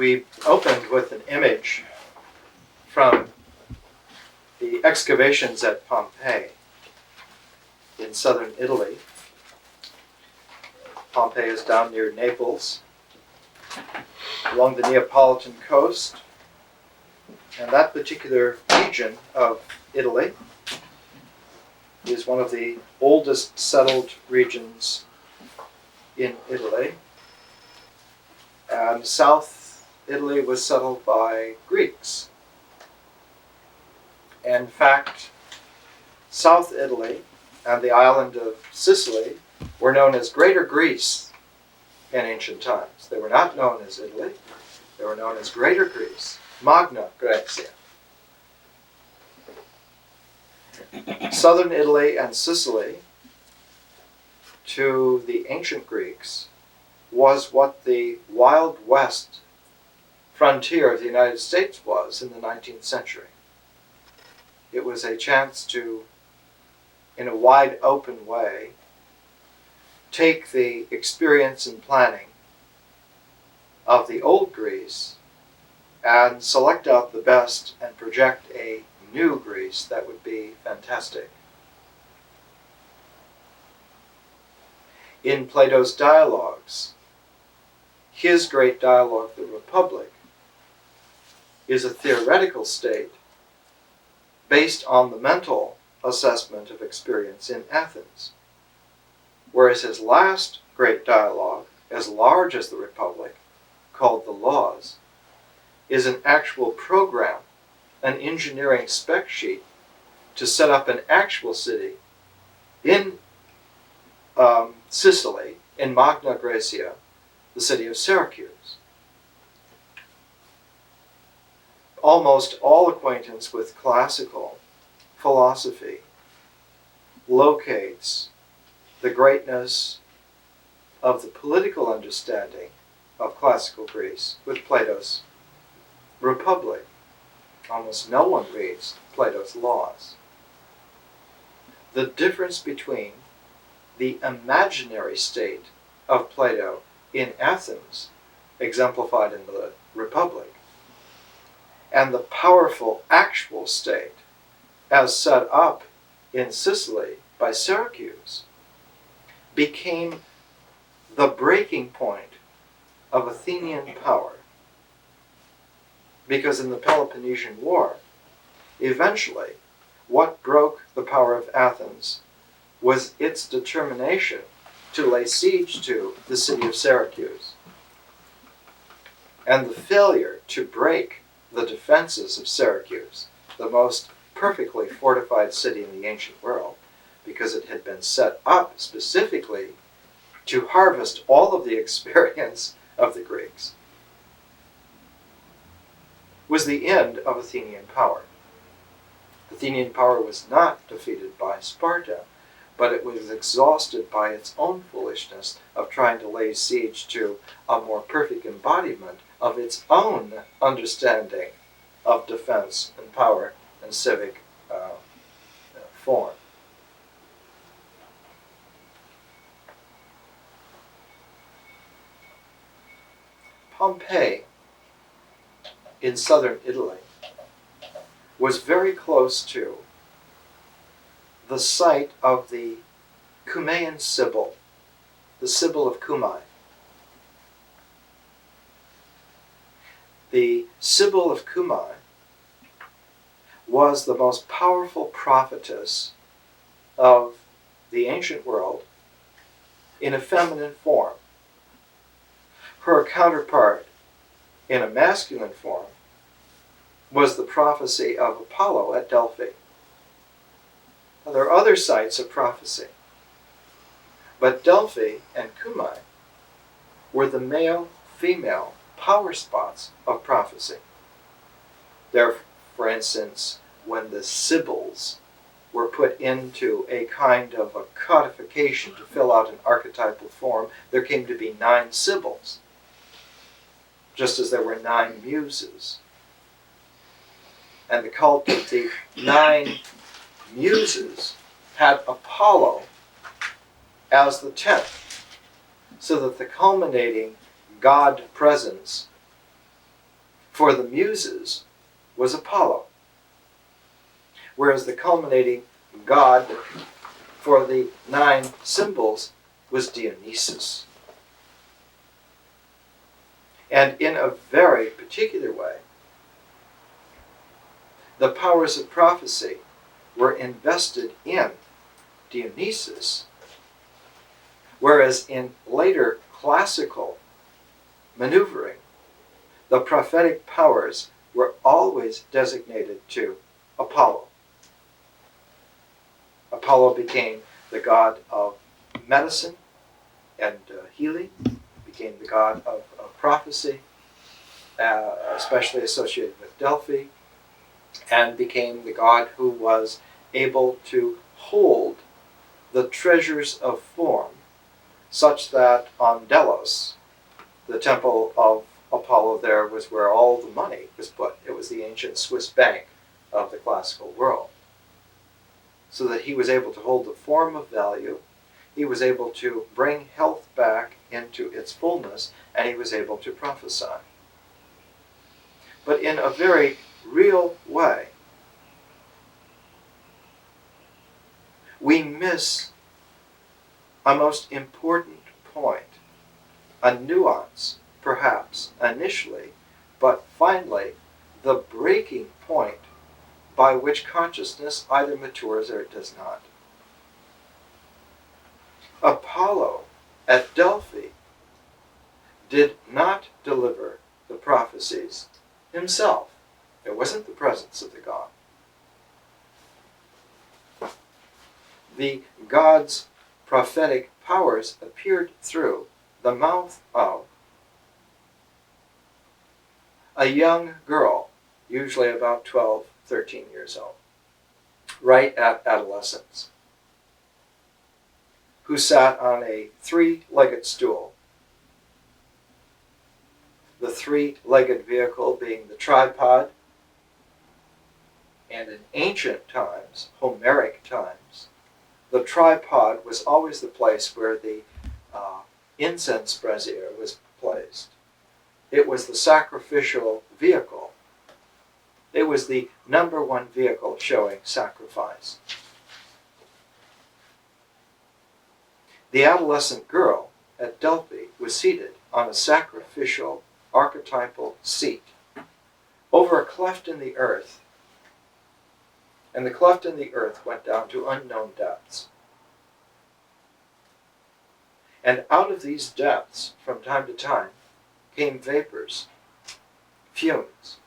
We opened with an image from the excavations at Pompeii in southern Italy. Pompeii is down near Naples, along the Neapolitan coast, and that particular region of Italy is one of the oldest settled regions in Italy. And South Italy was settled by Greeks. In fact, South Italy and the island of Sicily were known as Greater Greece in ancient times. They were not known as Italy. They were known as Greater Greece, Magna Graecia. Southern Italy and Sicily, to the ancient Greeks, was what the Wild West frontier of the United States was in the 19th century. It was a chance to, in a wide open way, take the experience and planning of the old Greece and select out the best and project a new Greece that would be fantastic. In Plato's dialogues, his great dialogue, The Republic, is a theoretical state based on the mental assessment of experience in Athens, whereas his last great dialogue, as large as The Republic, called The Laws, is an actual program, an engineering spec sheet to set up an actual city in Sicily, in Magna Graecia, the city of Syracuse. Almost all acquaintance with classical philosophy locates the greatness of the political understanding of classical Greece with Plato's Republic. Almost no one reads Plato's Laws. The difference between the imaginary state of Plato in Athens, exemplified in the Republic, and the powerful actual state as set up in Sicily by Syracuse, became the breaking point of Athenian power. Because in the Peloponnesian War, eventually, what broke the power of Athens was its determination to lay siege to the city of Syracuse. And the failure to break the defenses of Syracuse, the most perfectly fortified city in the ancient world, because it had been set up specifically to harvest all of the experience of the Greeks, was the end of Athenian power. Athenian power was not defeated by Sparta, but it was exhausted by its own foolishness of trying to lay siege to a more perfect embodiment of its own understanding of defense and power and civic form. Pompeii, in southern Italy, was very close to the site of the Cumaean Sibyl, the Sibyl of Cumae. The Sibyl of Cumae was the most powerful prophetess of the ancient world in a feminine form. Her counterpart in a masculine form was the prophecy of Apollo at Delphi. Now, there are other sites of prophecy, but Delphi and Cumae were the male-female power spots of prophecy. There, for instance, when the Sibyls were put into a kind of a codification to fill out an archetypal form, there came to be 9 Sibyls, just as there were 9 muses. And the cult of the 9 muses had Apollo as the 10th, so that the culminating God presence for the Muses was Apollo, whereas the culminating god for the 9 symbols was Dionysus. And in a very particular way, the powers of prophecy were invested in Dionysus, whereas in later classical maneuvering, the prophetic powers were always designated to Apollo. Apollo became the god of medicine and healing, became the god of prophecy, especially associated with Delphi, and became the god who was able to hold the treasures of form, such that on Delos, the temple of Apollo there was where all the money was put. It was the ancient Swiss bank of the classical world. So that he was able to hold the form of value, he was able to bring health back into its fullness, and he was able to prophesy. But in a very real way, we miss a most important point, a nuance, perhaps, initially, but finally, the breaking point by which consciousness either matures or it does not. Apollo at Delphi did not deliver the prophecies himself. It wasn't the presence of the god. The god's prophetic powers appeared through the mouth of a young girl, usually about 12, 13 years old, right at adolescence, who sat on a 3-legged stool, the 3-legged vehicle being the tripod, and in ancient times, Homeric times, the tripod was always the place where the incense brazier was placed. It was the sacrificial vehicle. It was the number one vehicle showing sacrifice. The adolescent girl at Delphi was seated on a sacrificial archetypal seat over a cleft in the earth, and the cleft in the earth went down to unknown depths. And out of these depths, from time to time, came vapors, fumes,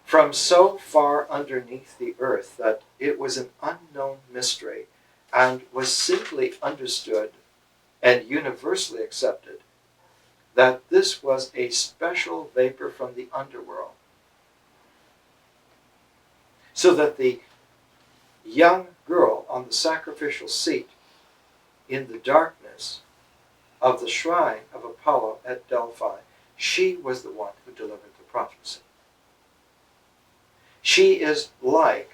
from so far underneath the earth that it was an unknown mystery and was simply understood and universally accepted that this was a special vapor from the underworld. So that the young girl on the sacrificial seat in the darkness of the shrine of Apollo at Delphi, she was the one who delivered the prophecy. She is like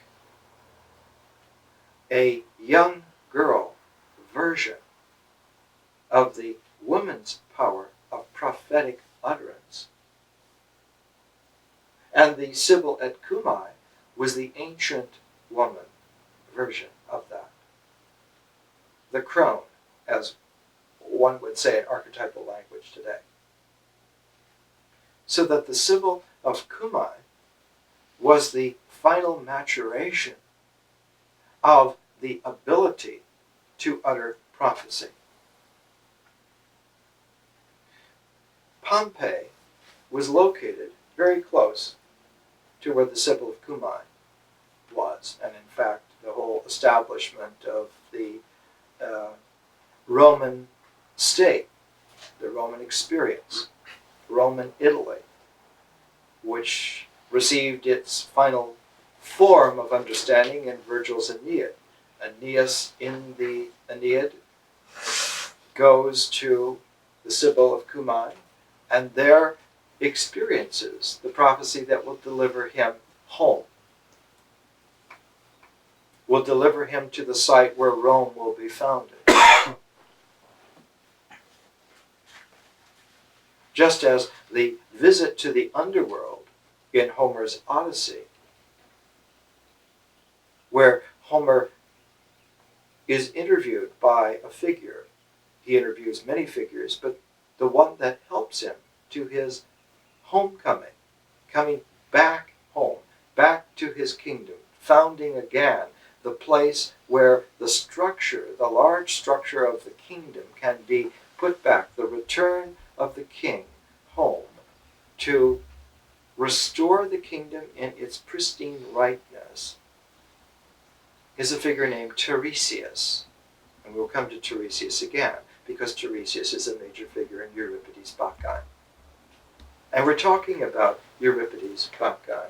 a young girl version of the woman's power of prophetic utterance. And the Sibyl at Cumae was the ancient woman version of that. The crone, as one would say in archetypal language today. So that the Sibyl of Cumae was the final maturation of the ability to utter prophecy. Pompeii was located very close to where the Sibyl of Cumae was, and in fact the whole establishment of the Roman state, the Roman experience, Roman Italy, which received its final form of understanding in Virgil's Aeneid. Aeneas in the Aeneid goes to the Sibyl of Cumae and there experiences the prophecy that will deliver him home, will deliver him to the site where Rome will be founded. Just as the visit to the underworld in Homer's Odyssey, where Homer is interviewed by a figure. He interviews many figures, but the one that helps him to his homecoming, coming back home, back to his kingdom, founding again the place where the structure, the large structure of the kingdom can be put back, the return of the king home to restore the kingdom in its pristine rightness, is a figure named Tiresias. And we'll come to Tiresias again, because Tiresias is a major figure in Euripides' Bacchae. And we're talking about Euripides' Bacchae.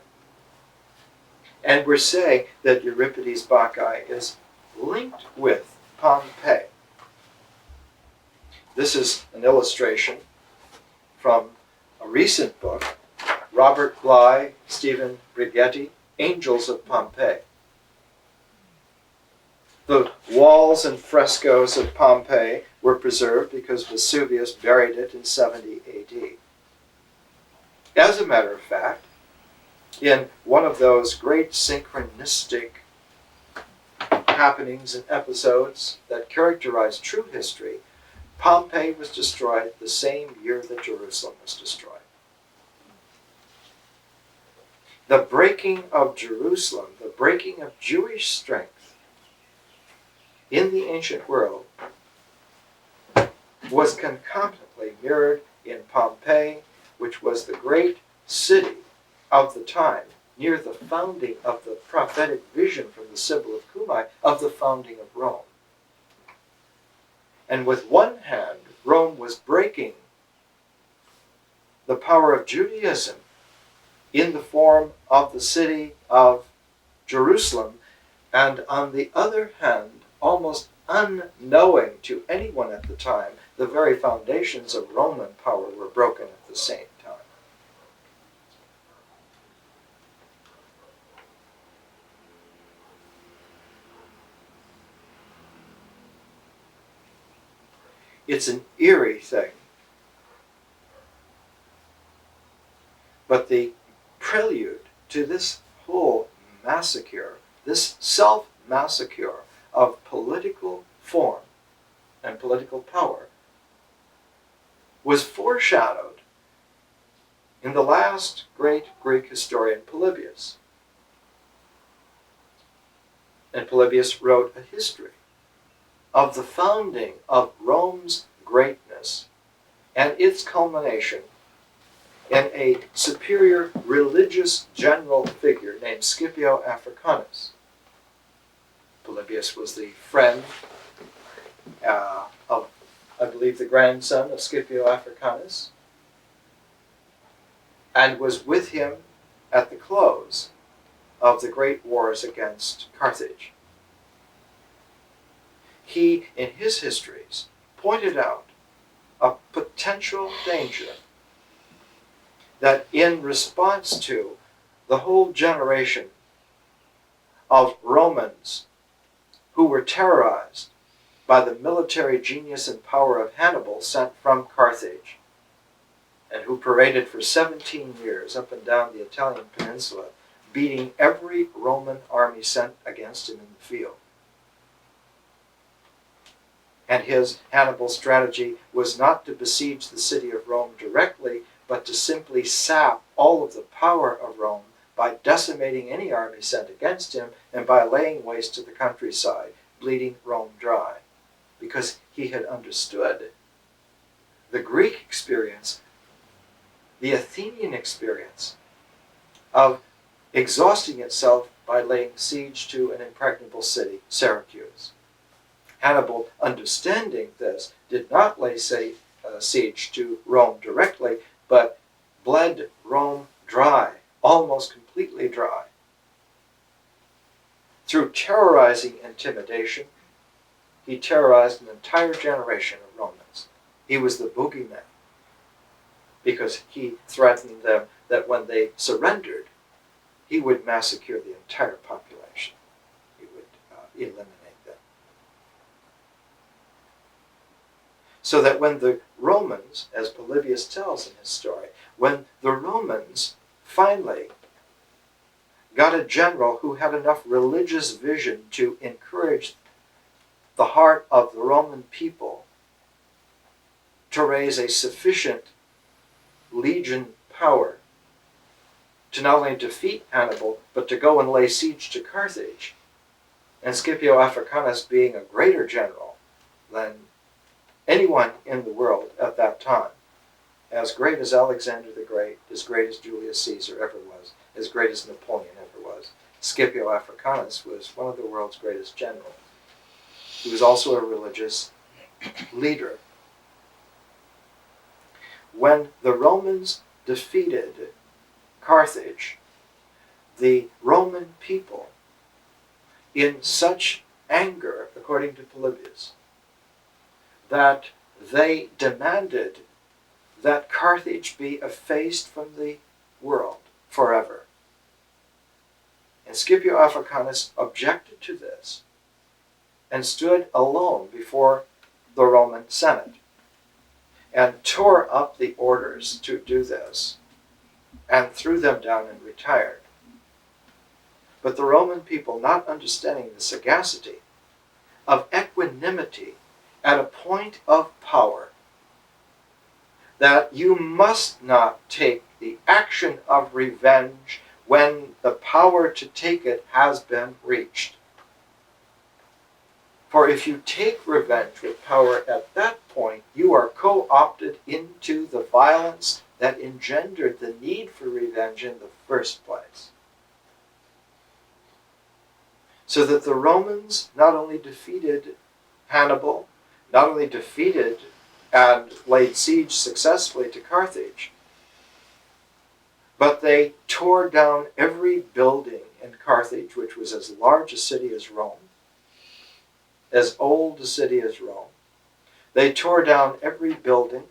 And we're saying that Euripides' Bacchae is linked with Pompeii. This is an illustration from a recent book, Robert Bly, Stephen Brigetti, Angels of Pompeii. The walls and frescoes of Pompeii were preserved because Vesuvius buried it in 70 AD. As a matter of fact, in one of those great synchronistic happenings and episodes that characterize true history, Pompeii was destroyed the same year that Jerusalem was destroyed. The breaking of Jerusalem, the breaking of Jewish strength in the ancient world, was concomitantly mirrored in Pompeii, which was the great city of the time, near the founding of the prophetic vision from the Sibyl of Cumae of the founding of Rome. And with one hand, Rome was breaking the power of Judaism in the form of the city of Jerusalem, and on the other hand, almost unknowing to anyone at the time, the very foundations of Roman power were broken at the same time. It's an eerie thing. But the prelude to this whole massacre, this self-massacre of political form and political power, was foreshadowed in the last great Greek historian, Polybius. And Polybius wrote a history of the founding of Rome's greatness and its culmination in a superior religious general figure named Scipio Africanus. Polybius was the friend of, I believe, the grandson of Scipio Africanus, and was with him at the close of the great wars against Carthage. He, in his histories, pointed out a potential danger that in response to the whole generation of Romans who were terrorized by the military genius and power of Hannibal sent from Carthage, and who paraded for 17 years up and down the Italian peninsula, beating every Roman army sent against him in the field. And his Hannibal strategy was not to besiege the city of Rome directly, but to simply sap all of the power of Rome by decimating any army sent against him and by laying waste to the countryside, bleeding Rome dry. Because he had understood the Greek experience, the Athenian experience of exhausting itself by laying siege to an impregnable city, Syracuse. Hannibal, understanding this, did not lay siege to Rome directly, but bled Rome dry, almost completely dry. Through terrorizing intimidation, he terrorized an entire generation of Romans. He was the boogeyman, because he threatened them that when they surrendered, he would massacre the entire population. He would eliminate them. So that when the Romans, as Polybius tells in his story, when the Romans finally got a general who had enough religious vision to encourage the heart of the Roman people to raise a sufficient legion power to not only defeat Hannibal, but to go and lay siege to Carthage. And Scipio Africanus, being a greater general than anyone in the world at that time, as great as Alexander the Great, as great as Julius Caesar ever was, as great as Napoleon ever was, Scipio Africanus was one of the world's greatest generals. He was also a religious leader. When the Romans defeated Carthage, the Roman people, in such anger, according to Polybius, that they demanded that Carthage be effaced from the world forever. And Scipio Africanus objected to this and stood alone before the Roman Senate and tore up the orders to do this and threw them down and retired. But the Roman people, not understanding the sagacity of equanimity at a point of power, that you must not take the action of revenge when the power to take it has been reached. For if you take revenge with power at that point, you are co-opted into the violence that engendered the need for revenge in the first place. So that the Romans not only defeated Hannibal, not only defeated and laid siege successfully to Carthage, but they tore down every building in Carthage, which was as large a city as Rome, as old a city as Rome. They tore down every building.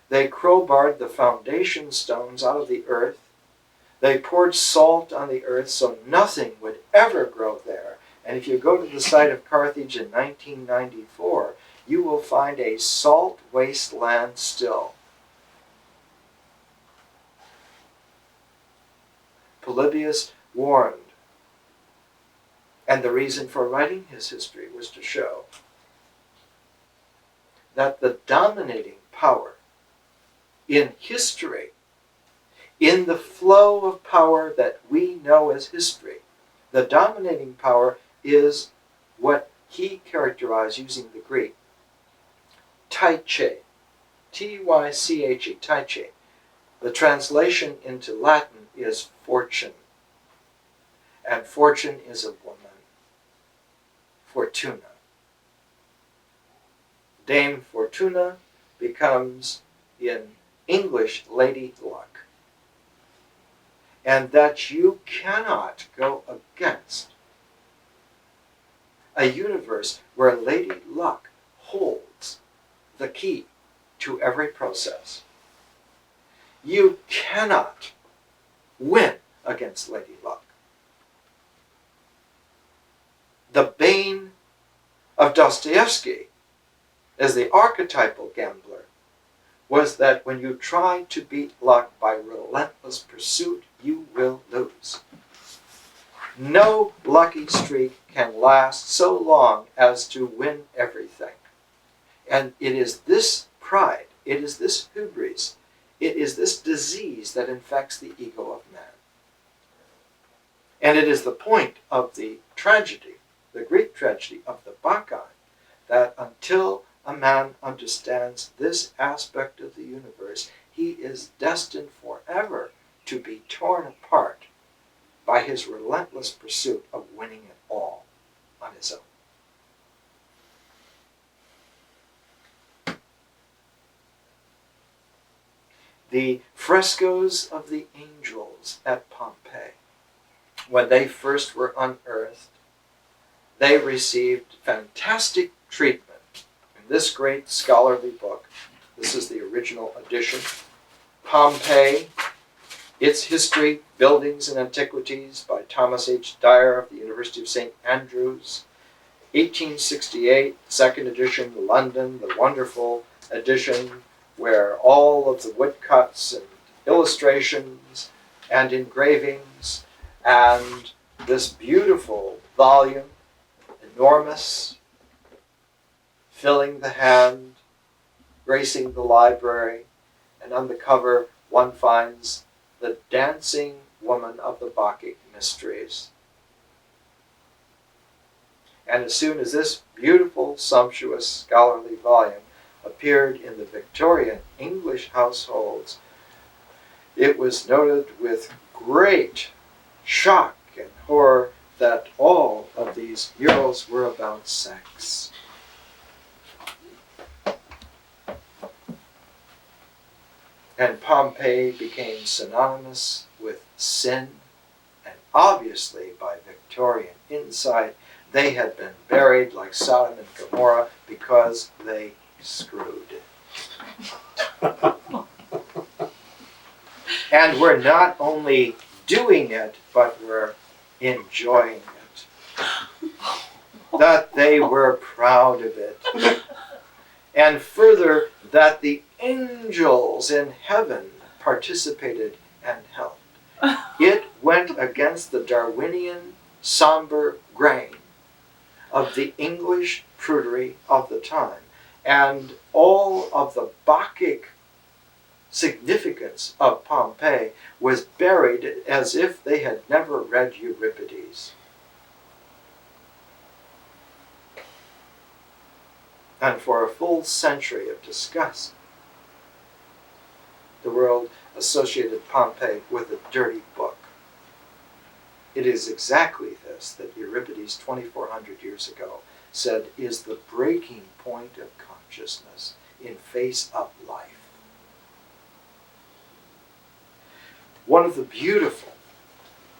They crowbarred the foundation stones out of the earth. They poured salt on the earth so nothing would ever grow there. And if you go to the site of Carthage in 1994, you will find a salt wasteland still. Polybius warned, and the reason for writing his history was to show that the dominating power in history, in the flow of power that we know as history, the dominating power is what he characterized using the Greek, tyche, T-Y-C-H-E, tyche. The translation into Latin is fortune. And fortune is a woman. Fortuna. Dame Fortuna becomes, in English, Lady Luck. And that you cannot go against a universe where Lady Luck holds the key to every process. You cannot win against Lady Luck. The bane of Dostoevsky as the archetypal gambler was that when you try to beat luck by relentless pursuit, you will lose. No lucky streak can last so long as to win everything. And it is this pride, it is this hubris, it is this disease that infects the ego of man. And it is the point of the tragedy, the Greek tragedy of the Bacchae, that until a man understands this aspect of the universe, he is destined forever to be torn apart by his relentless pursuit of winning it all on his own. The frescoes of the angels at Pompeii, when they first were unearthed, they received fantastic treatment. In this great scholarly book, this is the original edition, Pompeii, Its History, Buildings and Antiquities by Thomas H. Dyer of the University of St. Andrews, 1868, second edition, London, the wonderful edition where all of the woodcuts and illustrations and engravings and this beautiful volume, enormous, filling the hand, gracing the library, and on the cover one finds the dancing woman of the Bacchic mysteries. And as soon as this beautiful, sumptuous, scholarly volume appeared in the Victorian English households, it was noted with great shock and horror that all of these murals were about sex. And Pompeii became synonymous with sin, and obviously by Victorian insight, they had been buried like Sodom and Gomorrah because they screwed. And we're not only doing it, but we're enjoying it. That they were proud of it. And further, that the angels in heaven participated and helped. It went against the Darwinian somber grain of the English prudery of the time, and all of the Bacchic significance of Pompeii was buried as if they had never read Euripides. And for a full century of disgust, the world associated Pompeii with a dirty book. It is exactly this that Euripides 2,400 years ago said is the breaking point of consciousness in face of life. One of the beautiful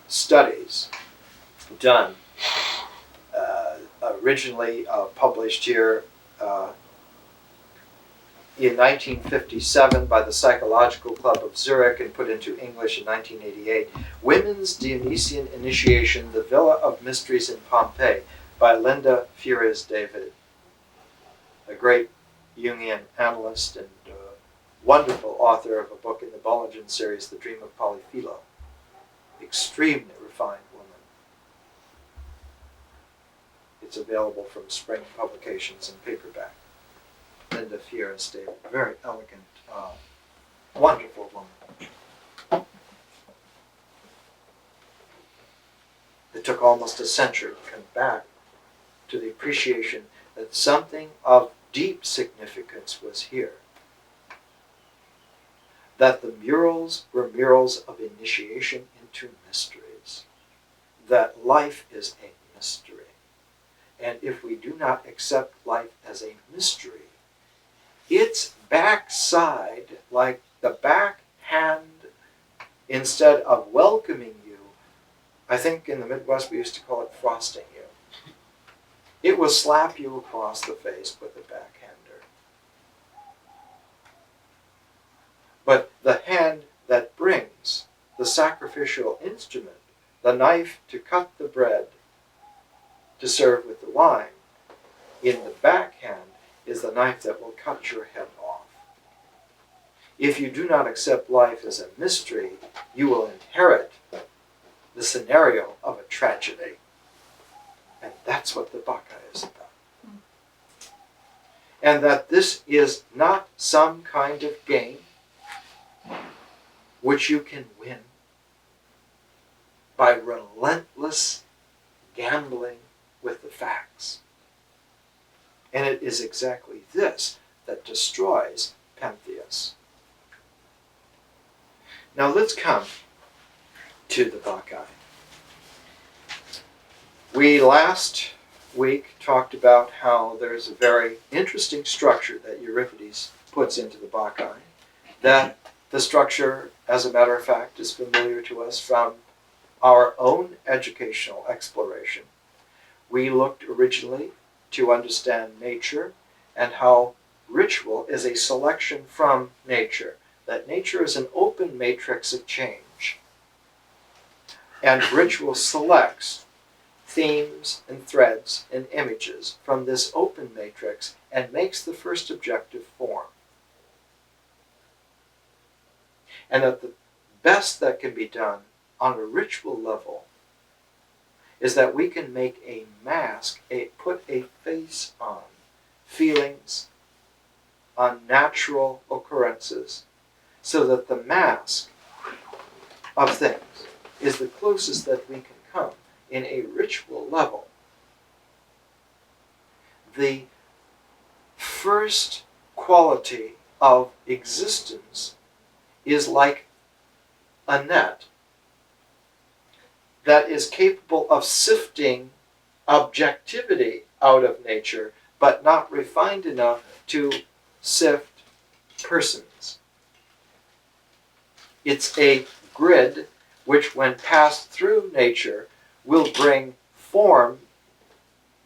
studies done, originally published here in 1957 by the Psychological Club of Zurich and put into English in 1988, Women's Dionysian Initiation, The Villa of Mysteries in Pompeii, by Linda Fures David, a great Jungian analyst and wonderful author of a book in the Bollingen series, The Dream of Polyphilo. Extremely refined woman. It's available from Spring Publications in paperback. Linda Fures David, very elegant, wonderful woman. It took almost a century to come back to the appreciation that something of deep significance was here. That the murals were murals of initiation into mysteries. That life is a mystery. And if we do not accept life as a mystery, its backside, like the backhand, instead of welcoming you, I think in the Midwest we used to call it frosting you. It will slap you across the face with a backhander. But the hand that brings the sacrificial instrument, the knife to cut the bread, to serve with the wine, in the backhand is the knife that will cut your head off. If you do not accept life as a mystery, you will inherit the scenario of a tragedy. And that's what the Bacchae is about. And that this is not some kind of game which you can win by relentless gambling with the facts. And it is exactly this that destroys Pentheus. Now let's come to the Bacchae. We last week talked about how there's a very interesting structure that Euripides puts into the Bacchae. That the structure, as a matter of fact, is familiar to us from our own educational exploration. We looked originally to understand nature and how ritual is a selection from nature. That nature is an open matrix of change. And ritual selects themes and threads and images from this open matrix and makes the first objective form. And that the best that can be done on a ritual level is that we can make a mask, put a face on feelings, on natural occurrences, so that the mask of things is the closest that we can come in a ritual level. The first quality of existence is like a net that is capable of sifting objectivity out of nature, but not refined enough to sift persons. It's a grid which, when passed through nature, will bring form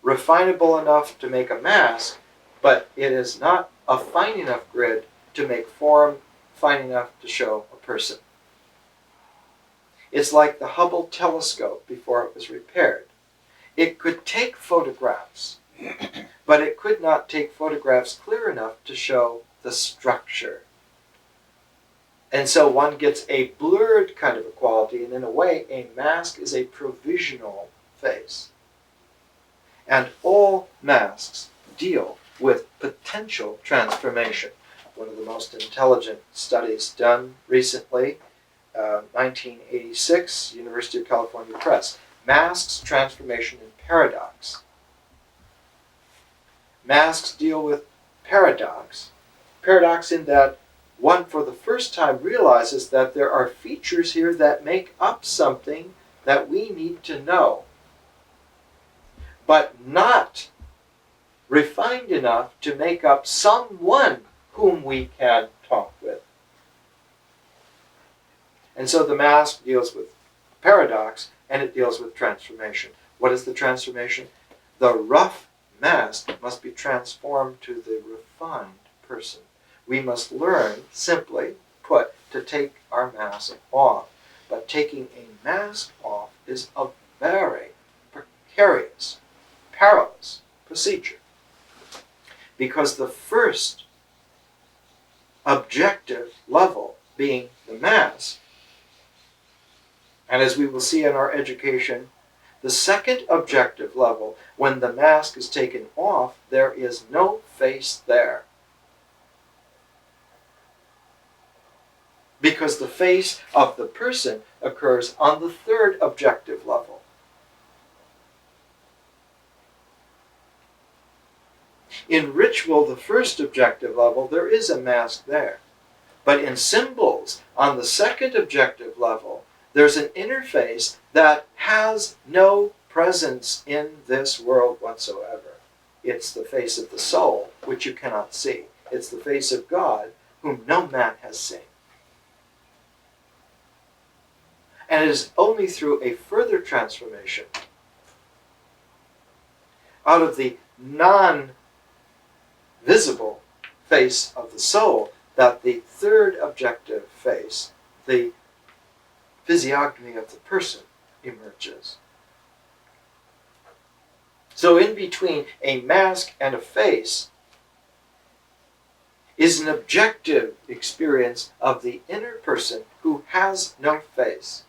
refinable enough to make a mask, but it is not a fine enough grid to make form fine enough to show a person. It's like the Hubble telescope before it was repaired. It could take photographs, but it could not take photographs clear enough to show the structure. And so one gets a blurred kind of a quality, and in a way, a mask is a provisional face. And all masks deal with potential transformation. One of the most intelligent studies done recently, 1986, University of California Press, Masks, Transformation, and Paradox. Masks deal with paradox. Paradox in that one, for the first time, realizes that there are features here that make up something that we need to know, but not refined enough to make up someone whom we can talk with. And so the mask deals with paradox, and it deals with transformation. What is the transformation? The rough mask must be transformed to the refined person. We must learn, simply put, to take our mask off. But taking a mask off is a very precarious, perilous procedure. Because the first objective level, being the mask, and as we will see in our education, the second objective level, when the mask is taken off, there is no face there. Because the face of the person occurs on the third objective level. In ritual, the first objective level, there is a mask there. But in symbols, on the second objective level, there's an interface that has no presence in this world whatsoever. It's the face of the soul, which you cannot see. It's the face of God, whom no man has seen. And it is only through a further transformation out of the non-visible face of the soul that the third objective face, the physiognomy of the person, emerges. So in between a mask and a face is an objective experience of the inner person who has no face.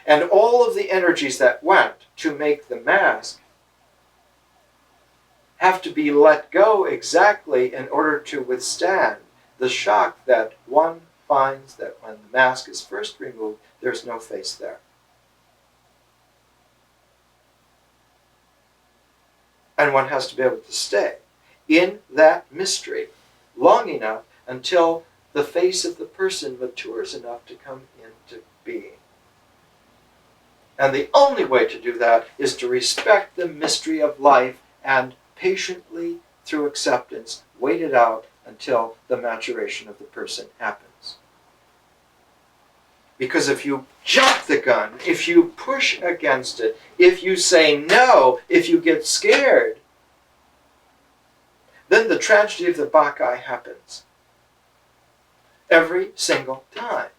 And all of the energies that went to make the mask have to be let go exactly in order to withstand the shock that one finds that when the mask is first removed, there's no face there. And one has to be able to stay in that mystery long enough until the face of the person matures enough to come into being. And the only way to do that is to respect the mystery of life and patiently, through acceptance, wait it out until the maturation of the person happens. Because if you jump the gun, if you push against it, if you say no, if you get scared, then the tragedy of the Bacchae happens. Every single time.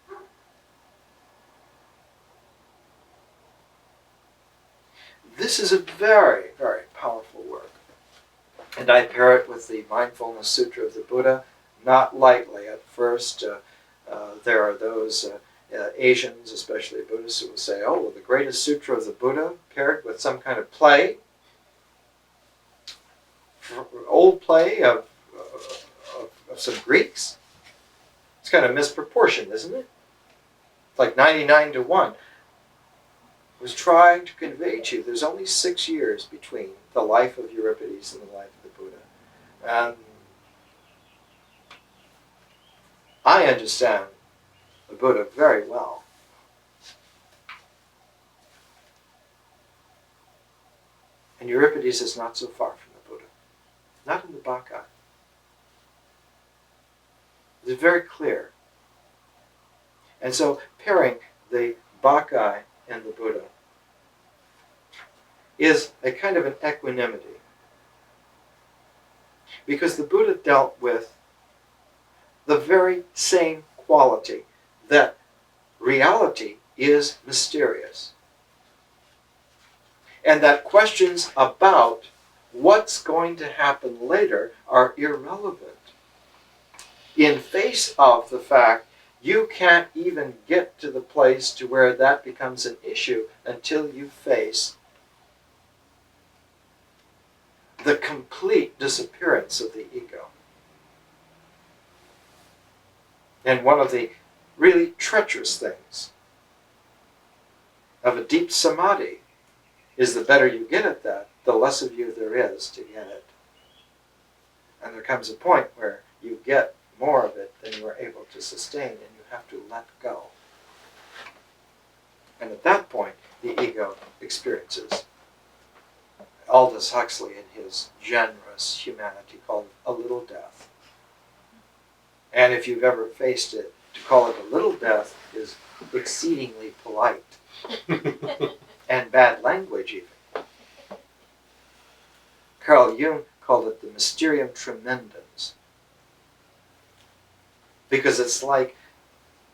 This is a very, very powerful work. And I pair it with the Mindfulness Sutra of the Buddha. not lightly. At first, there are those Asians, especially Buddhists, who will say, oh, well, the greatest sutra of the Buddha paired with some kind of play, old play of some Greeks. It's kind of misproportioned, isn't it? It's like 99 to 1. I was trying to convey to you there's only 6 years between the life of Euripides and the life of the Buddha. And I understand the Buddha very well. And Euripides is not so far from the Buddha. Not in the Bhakti. It's very clear. And so pairing the Bhakti and the Buddha is a kind of an equanimity. Because the Buddha dealt with the very same quality, that reality is mysterious. And that questions about what's going to happen later are irrelevant in face of the fact you can't even get to the place to where that becomes an issue until you face the complete disappearance of the ego. And one of the really treacherous things of a deep samadhi is the better you get at that, the less of you there is to get it. And there comes a point where you get more of it than you are able to sustain, and you have to let go. And at that point, the ego experiences Aldous Huxley in his generous humanity called a little death. And if you've ever faced it, to call it a little death is exceedingly polite and bad language even. Carl Jung called it the mysterium tremendans, because it's like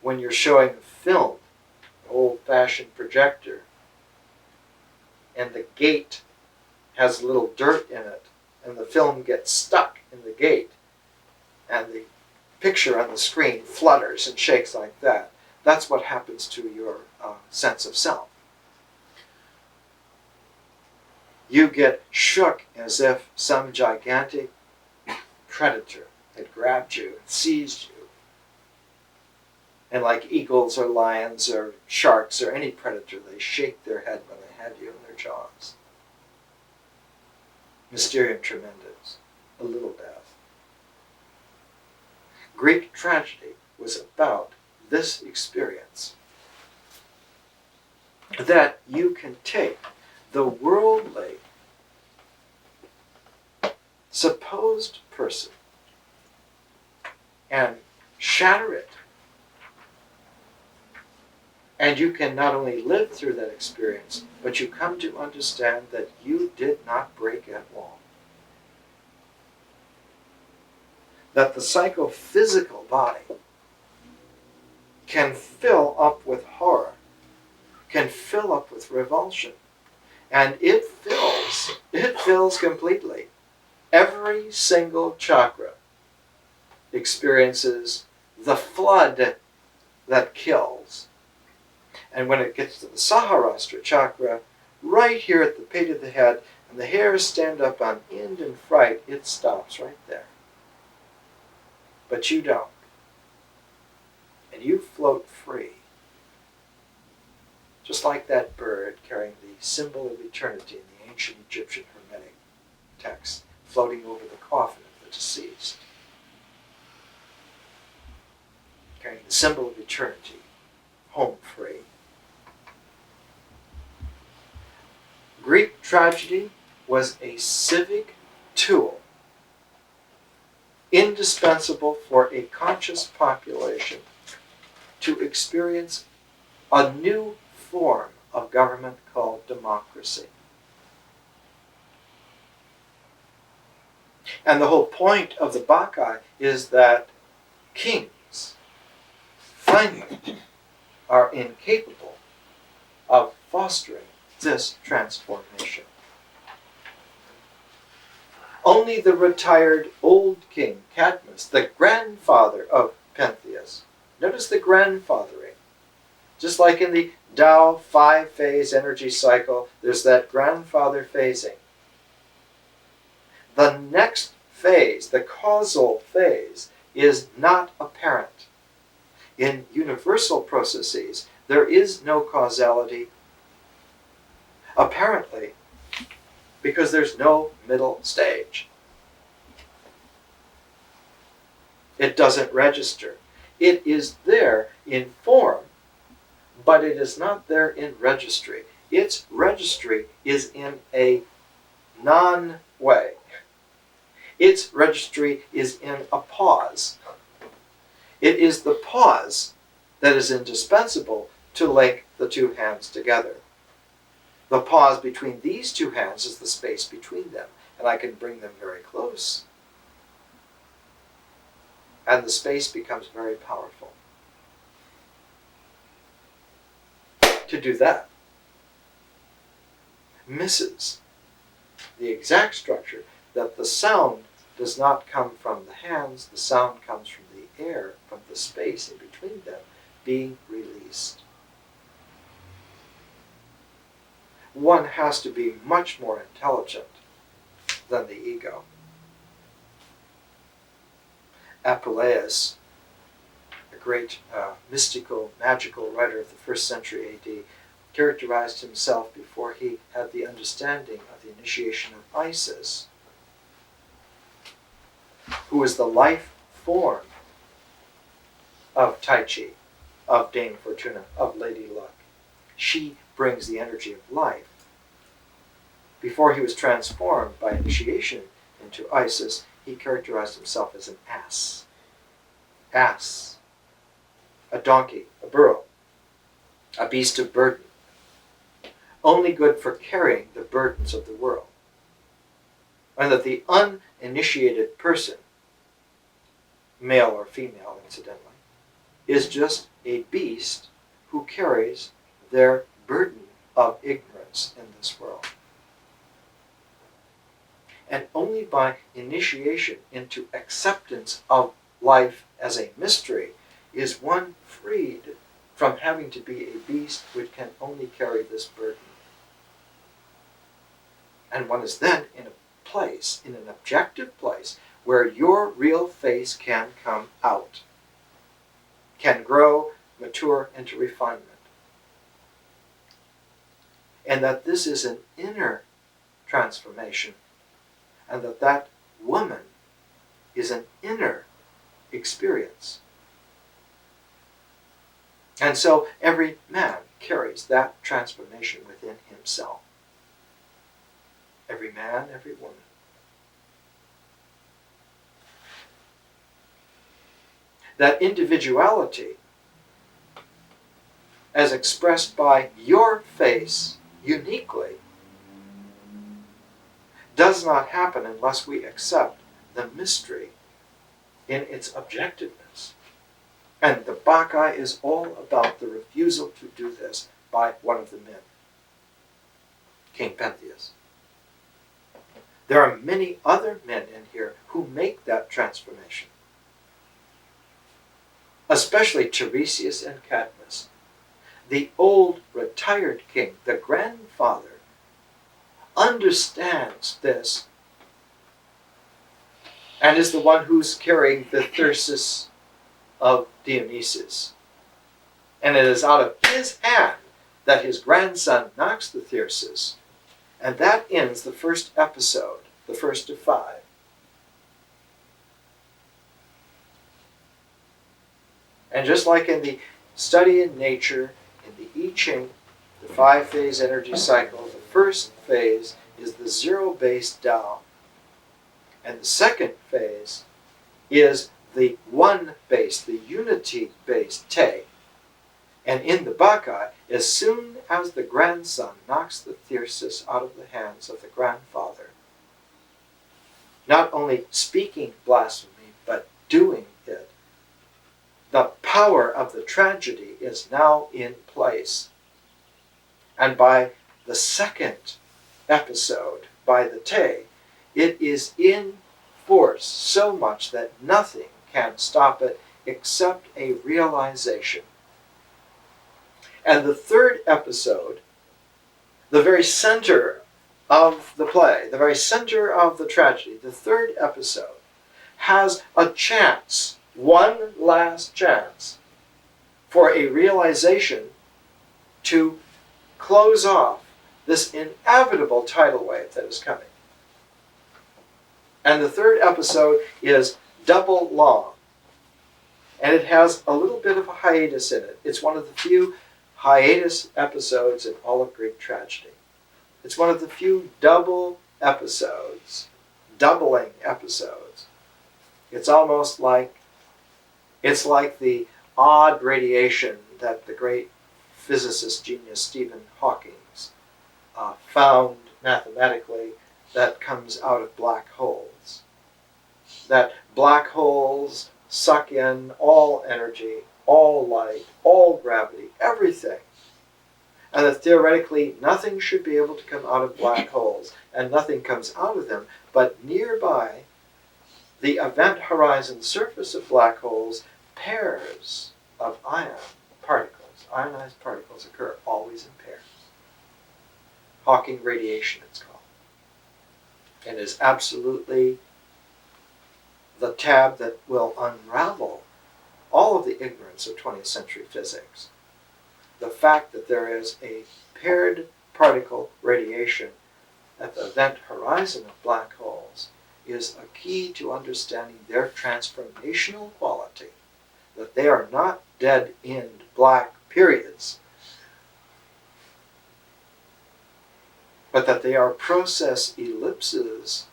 when you're showing a film, an old-fashioned projector, and the gate has a little dirt in it, and the film gets stuck in the gate, and the picture on the screen flutters and shakes like that. That's what happens to your sense of self. You get shook as if some gigantic predator had grabbed you and seized you. And like eagles or lions or sharks or any predator, they shake their head when they have you in their jaws. Mysterium tremendans, a little death. Greek tragedy was about this experience. That you can take the worldly, supposed person and shatter it. And you can not only live through that experience, but you come to understand that you did not break at all. That the psychophysical body can fill up with horror, can fill up with revulsion, and it fills completely. Every single chakra experiences the flood that kills. And when it gets to the Saharastra chakra, right here at the pit of the head, and the hairs stand up on end in fright, it stops right there. But you don't. And you float free. Just like that bird carrying the symbol of eternity in the ancient Egyptian Hermetic text, floating over the coffin of the deceased. Carrying the symbol of eternity, home free. Greek tragedy was a civic tool, indispensable for a conscious population to experience a new form of government called democracy. And the whole point of the Bhakti is that kings finally are incapable of fostering this transformation. Only the retired old king, Cadmus, the grandfather of Pentheus. Notice the grandfathering. Just like in the Tao 5-phase energy cycle, there's that grandfather phasing. The next phase, the causal phase, is not apparent. In universal processes, there is no causality, apparently, because there's no middle stage. It doesn't register. It is there in form, but it is not there in registry. Its registry is in a non-way. Its registry is in a pause. It is the pause that is indispensable to link the two hands together. The pause between these two hands is the space between them, and I can bring them very close. And the space becomes very powerful. To do that misses the exact structure that the sound does not come from the hands, the sound comes from the air, from the space in between them being released. One has to be much more intelligent than the ego. Apuleius, a great mystical, magical writer of the 1st century A.D., characterized himself before he had the understanding of the initiation of Isis, who is the life form of Tai Chi, of Dame Fortuna, of Lady Luck. She brings the energy of life. Before he was transformed by initiation into Isis, he characterized himself as an ass. Ass. A donkey, a burro, a beast of burden. Only good for carrying the burdens of the world. And that the uninitiated person, male or female incidentally, is just a beast who carries their burden of ignorance in this world. And only by initiation into acceptance of life as a mystery is one freed from having to be a beast which can only carry this burden. And one is then in a place, in an objective place, where your real face can come out, can grow, mature into refinement. And that this is an inner transformation, and that woman is an inner experience. And so every man carries that transformation within himself. Every man, every woman. That individuality, as expressed by your face uniquely, does not happen unless we accept the mystery in its objectiveness. And the Bacchae is all about the refusal to do this by one of the men, King Pentheus. There are many other men in here who make that transformation, especially Tiresias and Cadmus. The old retired king, the grandfather, understands this and is the one who's carrying the thyrsus of Dionysus. And it is out of his hand that his grandson knocks the thyrsus, and that ends the first episode, the first of 5. And just like in the study in nature, in the I Ching, the 5-phase energy cycle, the first phase is the zero-based Tao. And the second phase is the one-based, the unity-based Te. And in the Bacchae, as soon as the grandson knocks the thyrsus out of the hands of the grandfather, not only speaking blasphemy, but doing it, the power of the tragedy is now in place. And by the second episode, by the Te, It is in force so much that nothing can stop it except a realization. And the third episode, the very center of the play, the very center of the tragedy, the third episode, has a chance, one last chance, for a realization to close off this inevitable tidal wave that is coming. And the third episode is double long. And it has a little bit of a hiatus in it. It's one of the few hiatus episodes in all of Greek tragedy. It's one of the few double episodes, doubling episodes. It's almost like, it's like the odd radiation that the great physicist genius Stephen Hawking found mathematically that comes out of black holes. That black holes suck in all energy, all light, all gravity, everything. And that theoretically nothing should be able to come out of black holes, and nothing comes out of them, but nearby the event horizon surface of black holes, pairs of ion particles, ionized particles, occur always in pairs. Hawking radiation, it's called. And is absolutely the tab that will unravel all of the ignorance of 20th century physics. The fact that there is a paired particle radiation at the event horizon of black holes is a key to understanding their transformational quality, that they are not dead-end black periods, but that they are process ellipses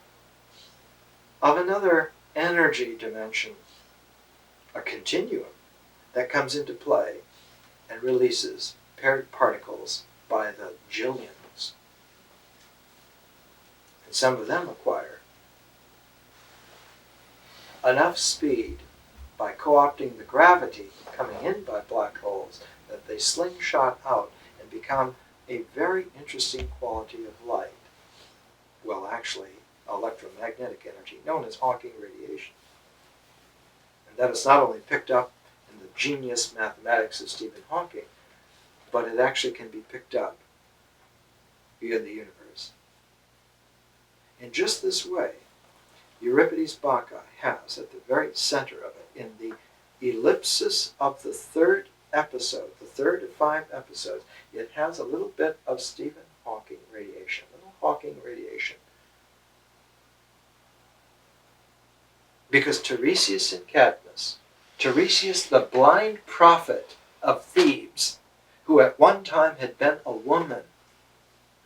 of another energy dimension, a continuum that comes into play and releases paired particles by the jillions. And some of them acquire enough speed by co-opting the gravity coming in by black holes that they slingshot out and become a very interesting quality of light. Well, actually, electromagnetic energy, known as Hawking radiation. And that is not only picked up in the genius mathematics of Stephen Hawking, but it actually can be picked up in the universe. In just this way, Euripides' Bacchae has at the very center of it, in the ellipsis of the third episode, the third of 5 episodes, it has a little bit of Stephen Hawking radiation, little Hawking radiation. Because Tiresias and Cadmus, Tiresias the blind prophet of Thebes, who at one time had been a woman,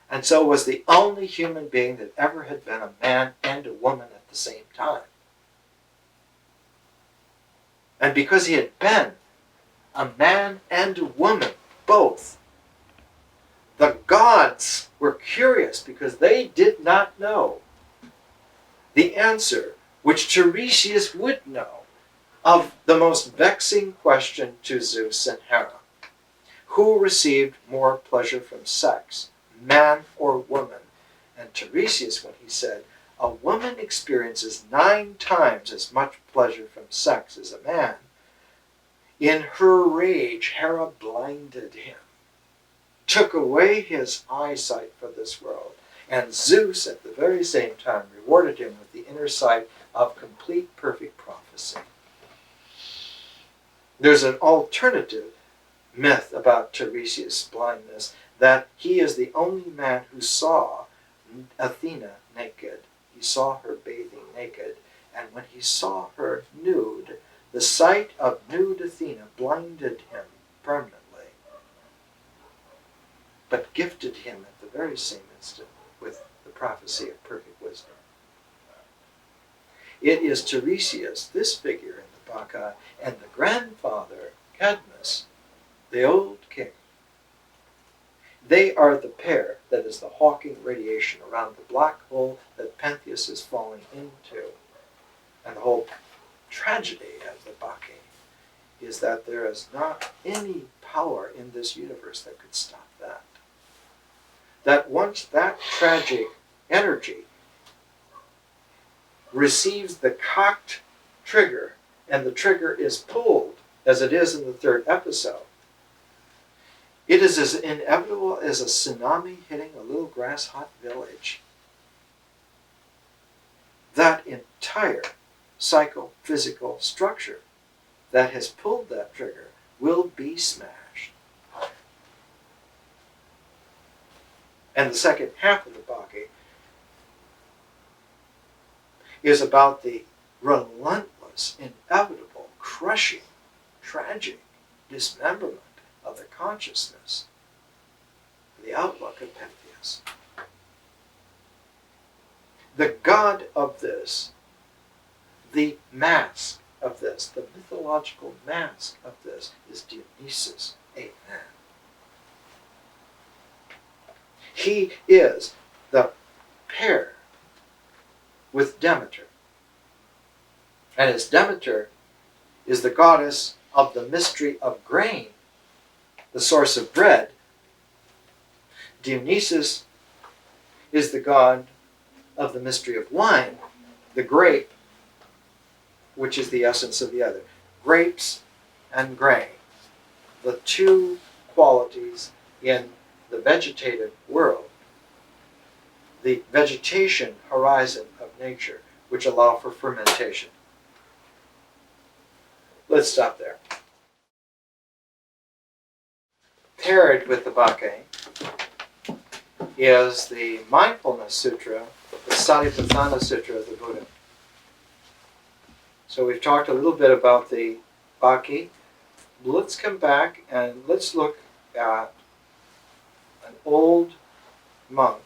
and so was the only human being that ever had been a man and a woman at the same time. And because he had been a man and a woman, both, the gods were curious because they did not know the answer which Tiresias would know of the most vexing question to Zeus and Hera. Who received more pleasure from sex, man or woman? And Tiresias, when he said, a woman experiences 9 times as much pleasure from sex as a man, in her rage, Hera blinded him, took away his eyesight from this world, and Zeus at the very same time rewarded him with the inner sight of complete perfect prophecy. There's an alternative myth about Tiresias' blindness, that he is the only man who saw Athena naked. He saw her bathing naked, and when he saw her nude, the sight of nude Athena blinded him permanently, but gifted him at the very same instant with the prophecy of perfect wisdom. It is Tiresias, this figure in the Bacchae, and the grandfather, Cadmus, the old king. They are the pair that is the Hawking radiation around the black hole that Pentheus is falling into. And the whole tragedy of the Bacchae is that there is not any power in this universe that could stop that. That once that tragic energy receives the cocked trigger, and the trigger is pulled, as it is in the third episode, it is as inevitable as a tsunami hitting a little grass-hot village. That entire psychophysical structure that has pulled that trigger will be smashed. And the second half of the Bhakti is about the relentless, inevitable, crushing, tragic dismemberment of the consciousness, the outlook of Pentheus. The god of this, the mask of this, the mythological mask of this is Dionysus, a man. He is the pair with Demeter. And as Demeter is the goddess of the mystery of grain, the source of bread, Dionysus is the god of the mystery of wine, the grape, which is the essence of the other. Grapes and grain, the two qualities in the vegetative world, the vegetation horizon of nature, which allow for fermentation. Let's stop there. Paired with the Bhakti is the Mindfulness Sutra, the Satipatthana Sutra of the Buddha. So we've talked a little bit about the Bhakti. Let's come back and let's look at an old monk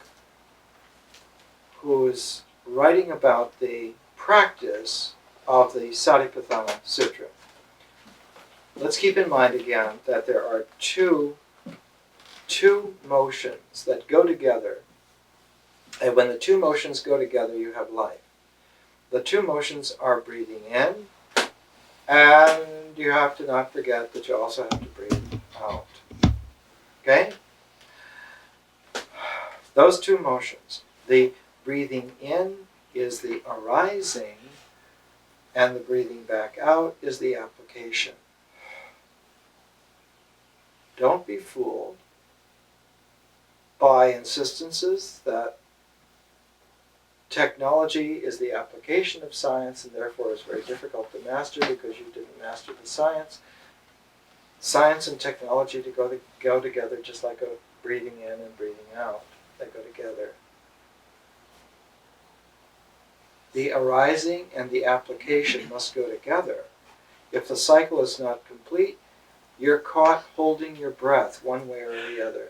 who is writing about the practice of the Satipatthana Sutra. Let's keep in mind again that there are two motions that go together. And when the two motions go together, you have life. The two motions are breathing in, and you have to not forget that you also have to breathe out. Okay? Those two motions. The breathing in is the arising, and the breathing back out is the application. Don't be fooled by insistences that technology is the application of science and therefore is very difficult to master because you didn't master the science. Science and technology go together just like a breathing in and breathing out. They go together. The arising and the application must go together. If the cycle is not complete, you're caught holding your breath one way or the other.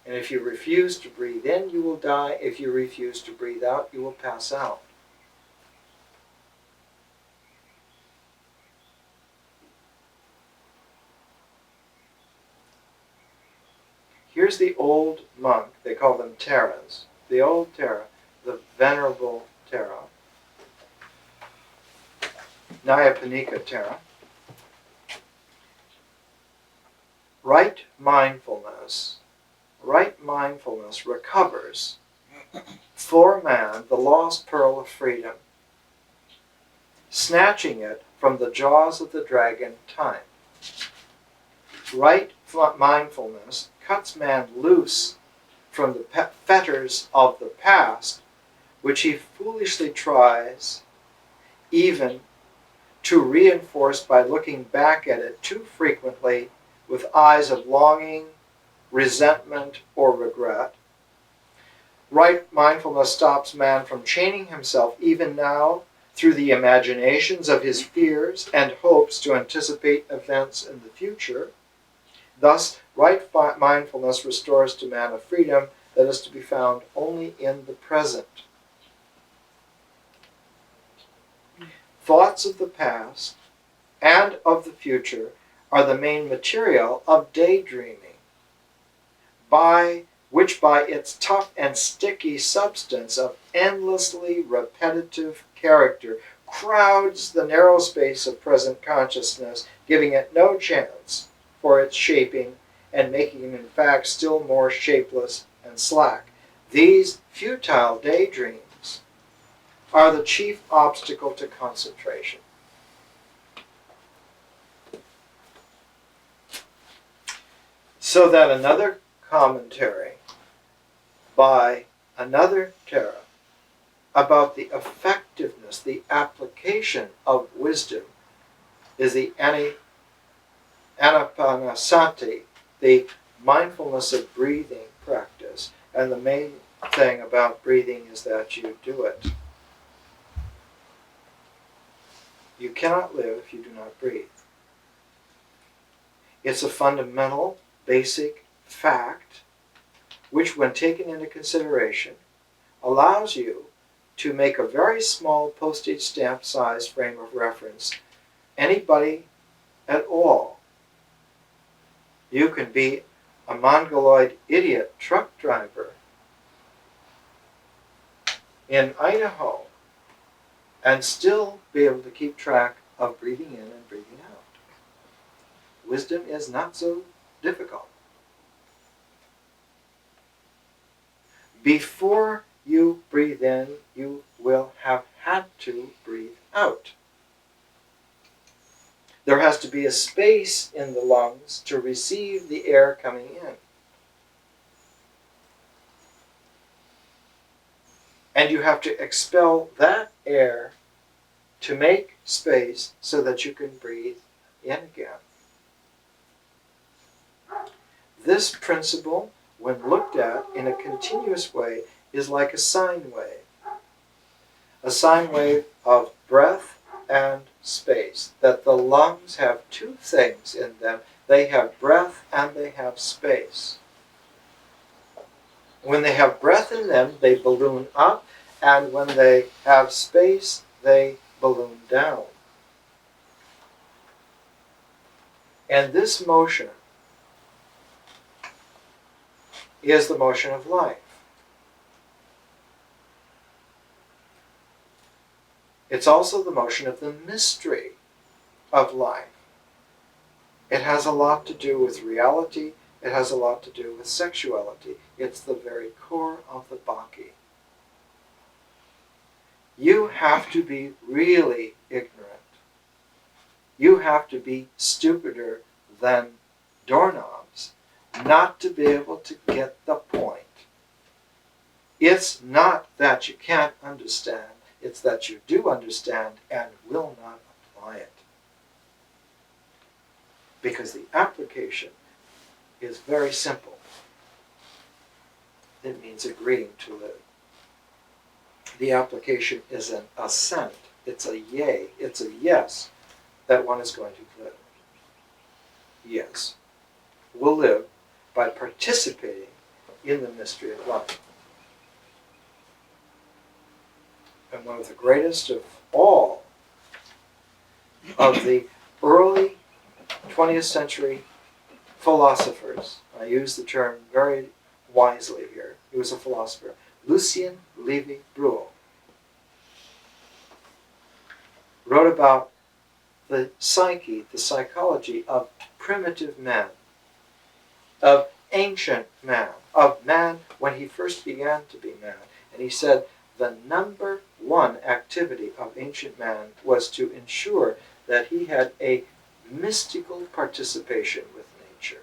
And if you refuse to breathe in, you will die. If you refuse to breathe out, you will pass out. Here's the old monk. They call them Taras. The old Tara, the venerable Tara, Nyapanika Tara. Right mindfulness recovers for man the lost pearl of freedom, snatching it from the jaws of the dragon time. Right mindfulness cuts man loose from the fetters of the past, which he foolishly tries even to reinforce by looking back at it too frequently with eyes of longing, resentment, or regret. Right mindfulness stops man from chaining himself even now through the imaginations of his fears and hopes to anticipate events in the future. Thus, right mindfulness restores to man a freedom that is to be found only in the present. Thoughts of the past and of the future are the main material of daydreaming, which by its tough and sticky substance of endlessly repetitive character crowds the narrow space of present consciousness, giving it no chance for its shaping and making it in fact still more shapeless and slack. These futile daydreams are the chief obstacle to concentration. So that another commentary by another Tara about the effectiveness, the application of wisdom is the anapanasati, the mindfulness of breathing practice. And the main thing about breathing is that you do it. You cannot live if you do not breathe. It's a fundamental, basic fact which, when taken into consideration, allows you to make a very small postage stamp size frame of reference. Anybody at all. You can be a mongoloid idiot truck driver in Idaho and still be able to keep track of breathing in and breathing out. Wisdom is not so difficult. Before you breathe in, you will have had to breathe out. There has to be a space in the lungs to receive the air coming in. And you have to expel that air to make space so that you can breathe in again. This principle, when looked at in a continuous way, is like a sine wave. A sine wave of breath and space. That the lungs have two things in them. They have breath and they have space. When they have breath in them, they balloon up, and when they have space, they balloon down. And this motion is the motion of life. It's also the motion of the mystery of life. It has a lot to do with reality. It has a lot to do with sexuality. It's the very core of the Bhakti. You have to be really ignorant. You have to be stupider than doorknobs not to be able to get the point. It's not that you can't understand. It's that you do understand and will not apply it. Because the application is very simple. It means agreeing to live. The application is an assent. It's a yay. It's a yes that one is going to live. Yes. We'll live by participating in the mystery of life. And one of the greatest of all of the early 20th century philosophers, I use the term very wisely here, he was a philosopher, Lucien Lévy-Bruhl, wrote about the psyche, the psychology of primitive man, of ancient man, of man when he first began to be man. And he said the number one activity of ancient man was to ensure that he had a mystical participation with nature.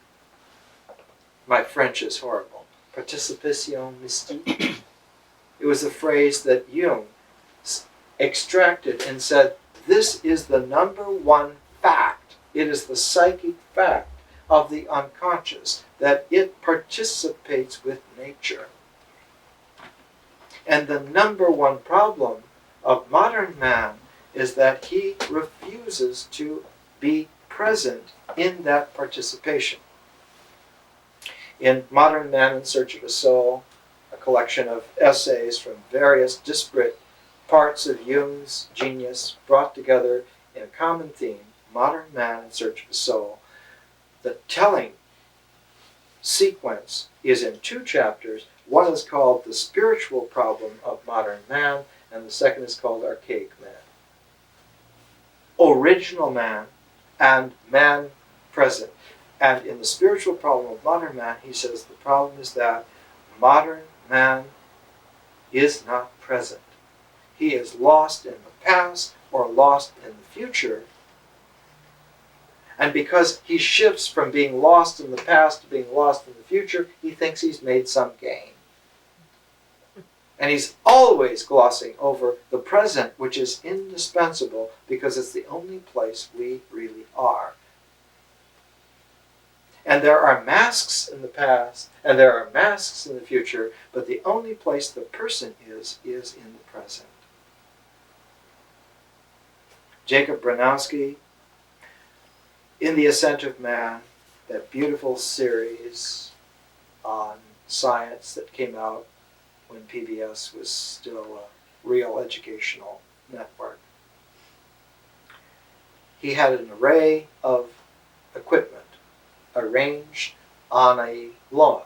My French is horrible. Participation mystique. It was a phrase that Jung extracted and said, this is the number one fact. It is the psychic fact of the unconscious, that it participates with nature. And the number one problem of modern man is that he refuses to be present in that participation. In Modern Man in Search of a Soul, a collection of essays from various disparate parts of Jung's genius brought together in a common theme, Modern Man in Search of a Soul, the telling sequence is in two chapters. One is called The Spiritual Problem of Modern Man, and the second is called Archaic Man. Original man and man present. And in The Spiritual Problem of Modern Man, he says the problem is that modern man is not present. he is lost in the past or lost in the future. And because he shifts from being lost in the past to being lost in the future, he thinks he's made some gain. And he's always glossing over the present, which is indispensable because it's the only place we really are. And there are masks in the past, and there are masks in the future, but the only place the person is in the present. Jacob Bronowski, in The Ascent of Man, that beautiful series on science that came out when PBS was still a real educational network. He had an array of equipment arranged on a lawn.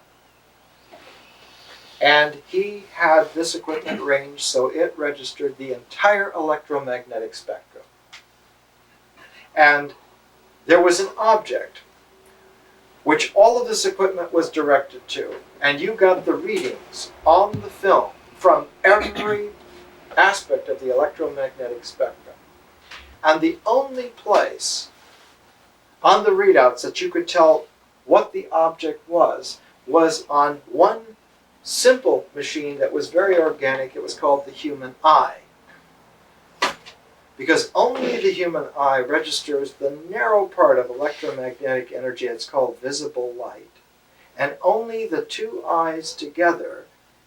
And he had this equipment arranged so it registered the entire electromagnetic spectrum. And there was an object which all of this equipment was directed to, and you got the readings on the film from every aspect of the electromagnetic spectrum. And the only place on the readouts that you could tell what the object was on one simple machine that was very organic. It was called the human eye. Because only the human eye registers the narrow part of electromagnetic energy. It's called visible light. And only the two eyes together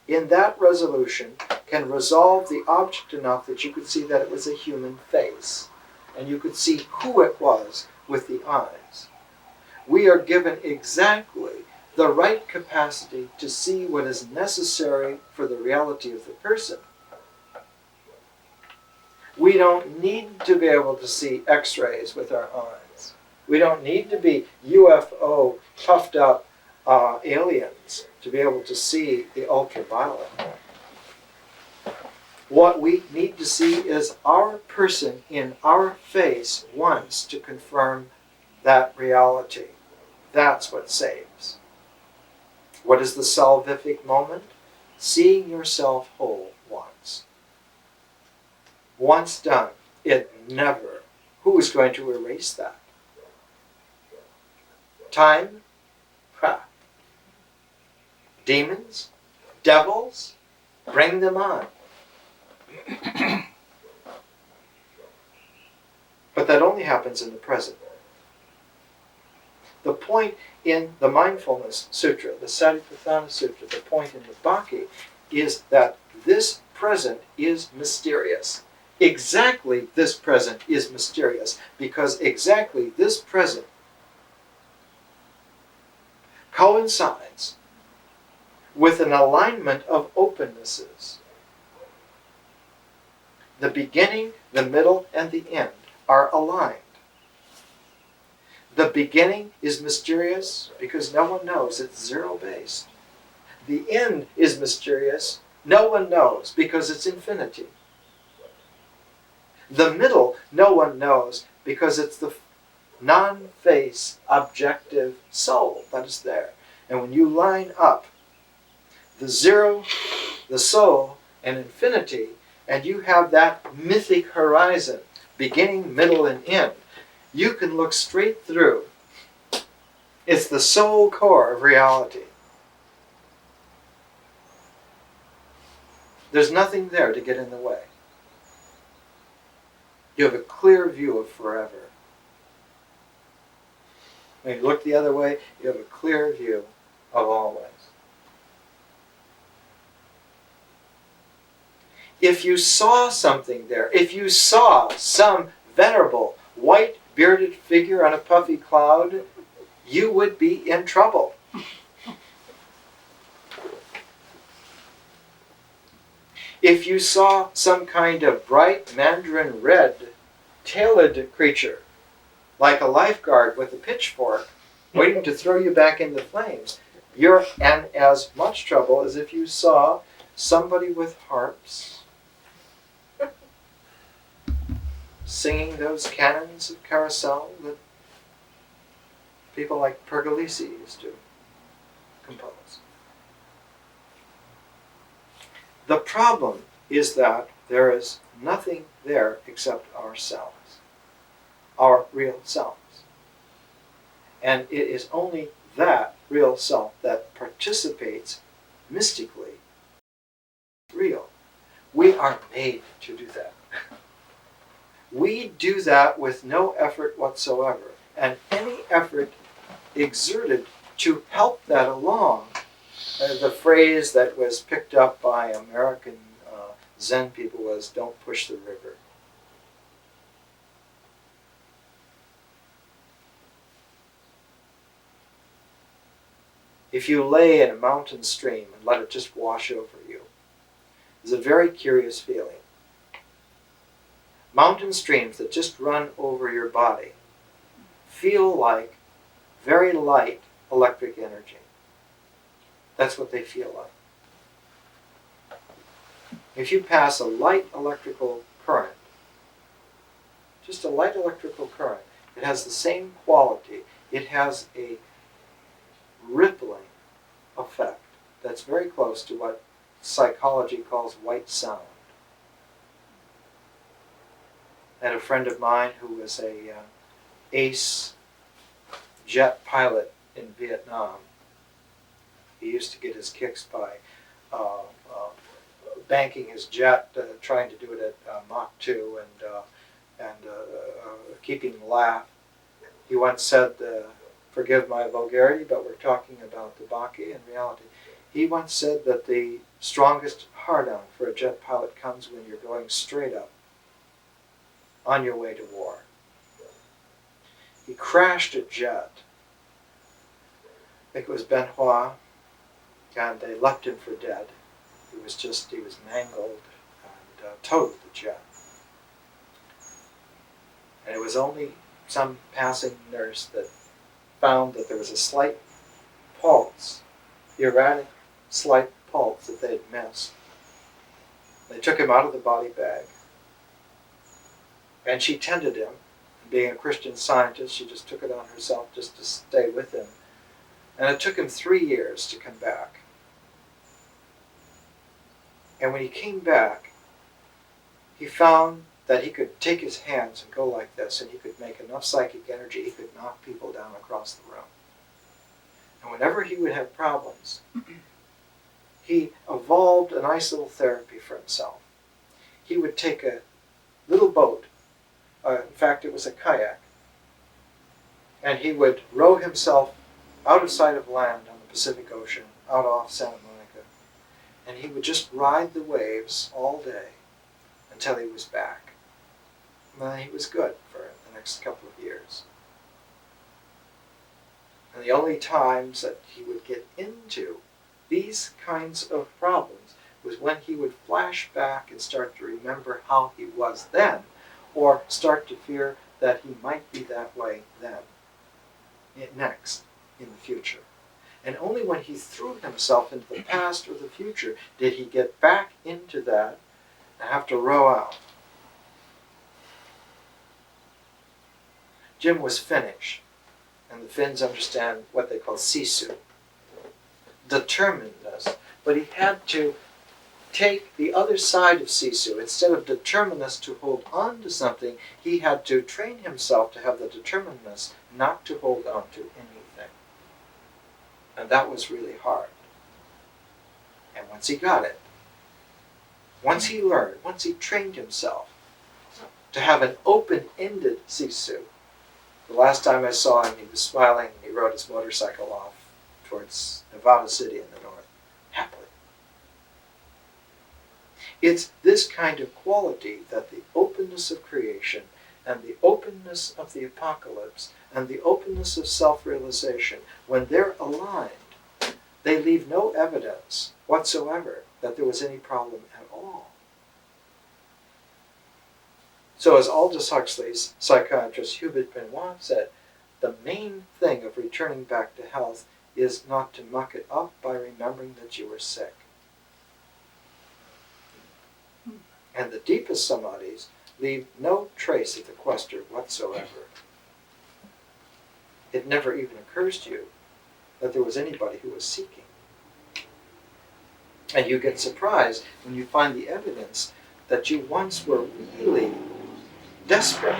in that resolution can resolve the object enough that you could see that it was a human face. And you could see who it was with the eyes. We are given exactly the right capacity to see what is necessary for the reality of the person. We don't need to be able to see X-rays with our eyes. We don't need to be UFO puffed up aliens to be able to see the ultraviolet. What we need to see is our person in our face once to confirm that reality. That's what saves. What is the salvific moment? Seeing yourself whole once. Once done, it never. Who is going to erase that? Time? Ha. Demons? Devils? Bring them on. But that only happens in the present. The point in the Mindfulness Sutra, the Satipatthana Sutra, the point in the Bhakti, is that this present is mysterious. Exactly this present is mysterious, because exactly this present coincides with an alignment of opennesses. The beginning, the middle, and the end are aligned. The beginning is mysterious because no one knows. It's zero-based. The end is mysterious. No one knows because it's infinity. The middle, no one knows because it's the non-face, objective soul that is there. And when you line up the zero, the soul, and infinity, and you have that mythic horizon, beginning, middle, and end, you can look straight through. It's the soul core of reality. There's nothing there to get in the way. You have a clear view of forever. When you look the other way, you have a clear view of always. If you saw something there, if you saw some venerable, white, bearded figure on a puffy cloud, you would be in trouble. If you saw some kind of bright mandarin red tailed creature, like a lifeguard with a pitchfork, waiting to throw you back into flames, you're in as much trouble as if you saw somebody with harps singing those canons of carousel that people like Pergolesi used to compose. The problem is that there is nothing there except ourselves, our real selves. And it is only that real self that participates mystically real. We are made to do that. We do that with no effort whatsoever. And any effort exerted to help that along, the phrase that was picked up by American Zen people was, "Don't push the river." If you lay in a mountain stream and let it just wash over you, it's a very curious feeling. Mountain streams that just run over your body feel like very light electric energy. That's what they feel like. If you pass a light electrical current, just a light electrical current, it has the same quality. It has a rippling effect that's very close to what psychology calls white sound. I had a friend of mine who was a ace jet pilot in Vietnam. He used to get his kicks by banking his jet, trying to do it at Mach 2 and keeping the laugh. He once said, forgive my vulgarity, but we're talking about the Baki in reality. He once said that the strongest hard-on for a jet pilot comes when you're going straight up on your way to war. He crashed a jet. I think it was Ben Hua, and they left him for dead. He was mangled and totaled the jet. And it was only some passing nurse that found that there was a slight pulse, erratic slight pulse that they had missed. They took him out of the body bag, and she tended him. Being a Christian Scientist, she just took it on herself just to stay with him. And it took him 3 years to come back. And when he came back, he found that he could take his hands and go like this, and he could make enough psychic energy, he could knock people down across the room. And whenever he would have problems, he evolved a nice little therapy for himself. He would take a little boat, in fact it was a kayak, and he would row himself out of sight of land on the Pacific Ocean, out off Santa Monica, and he would just ride the waves all day until he was back. And then he was good for the next couple of years. And the only times that he would get into these kinds of problems was when he would flash back and start to remember how he was then, or start to fear that he might be that way then, next, in the future. And only when he threw himself into the past or the future did he get back into that and have to row out. Jim was Finnish, and the Finns understand what they call sisu, determinedness. But he had to take the other side of sisu. Instead of determinedness to hold on to something, he had to train himself to have the determinedness not to hold on to anything. And that was really hard. And once he got it, once he learned, once he trained himself to have an open-ended sisu, the last time I saw him, he was smiling and he rode his motorcycle off towards Nevada City in the north, happily. It's this kind of quality that the openness of creation and the openness of the apocalypse and the openness of self-realization, when they're aligned, they leave no evidence whatsoever that there was any problem at all. So as Aldous Huxley's psychiatrist Hubert Benoit said, the main thing of returning back to health is not to muck it up by remembering that you were sick. And the deepest samadhis leave no trace of the quester whatsoever. It never even occurs to you that there was anybody who was seeking. And you get surprised when you find the evidence that you once were really desperate.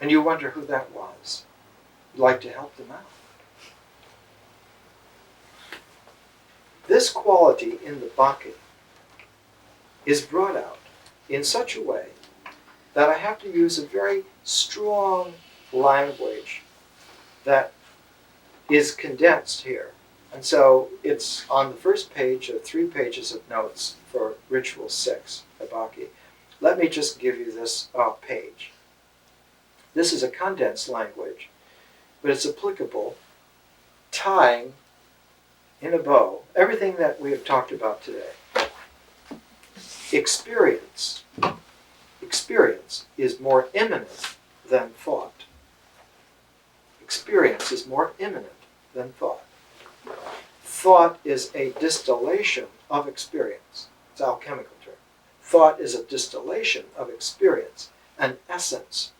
And you wonder who that was. You'd like to help them out. This quality in the Bhakti is brought out in such a way that I have to use a very strong language that is condensed here. And so it's on the first page of 3 pages of notes for Ritual 6, the Bhakti. Let me just give you this page. This is a condensed language, but it's applicable, tying in a bow everything that we have talked about today. Experience is more imminent than thought. Experience is more imminent than thought. Thought is a distillation of experience. It's an alchemical term. Thought is a distillation of experience, an essence.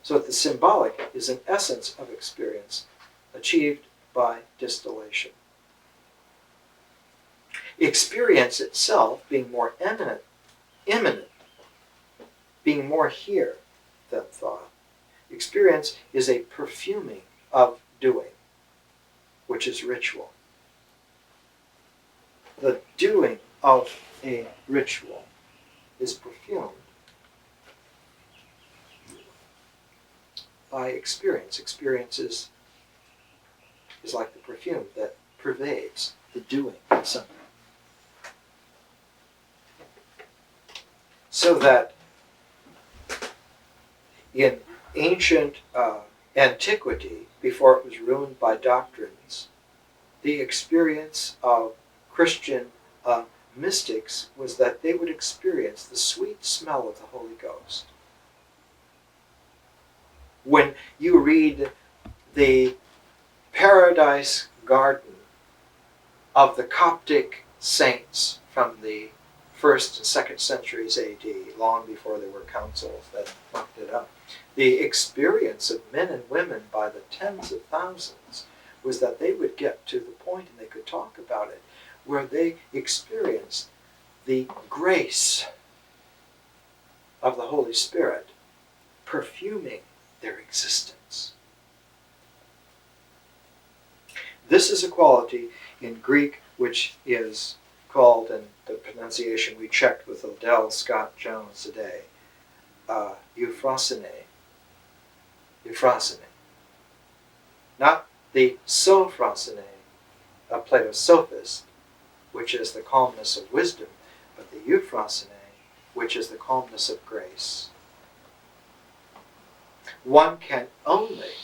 So the symbolic is an essence of experience achieved by distillation. Experience itself being more imminent, being more here than thought. Experience is a perfuming of doing, which is ritual. The doing of a ritual is perfumed by experience. Experience is like the perfume that pervades the doing of something. So that in ancient antiquity, before it was ruined by doctrines, the experience of Christian mystics was that they would experience the sweet smell of the Holy Ghost. When you read the Paradise Garden of the Coptic saints from the 1st and 2nd centuries AD, long before there were councils that mucked it up, the experience of men and women by the tens of thousands was that they would get to the point, and they could talk about it, where they experienced the grace of the Holy Spirit perfuming their existence. This is a quality in Greek which is called, and the pronunciation we checked with Odell Scott Jones today, Euphrosune. Euphrosune. Not the Sophrosune of Plato's Sophist, which is the calmness of wisdom, but the Euphrosune, which is the calmness of grace. One can only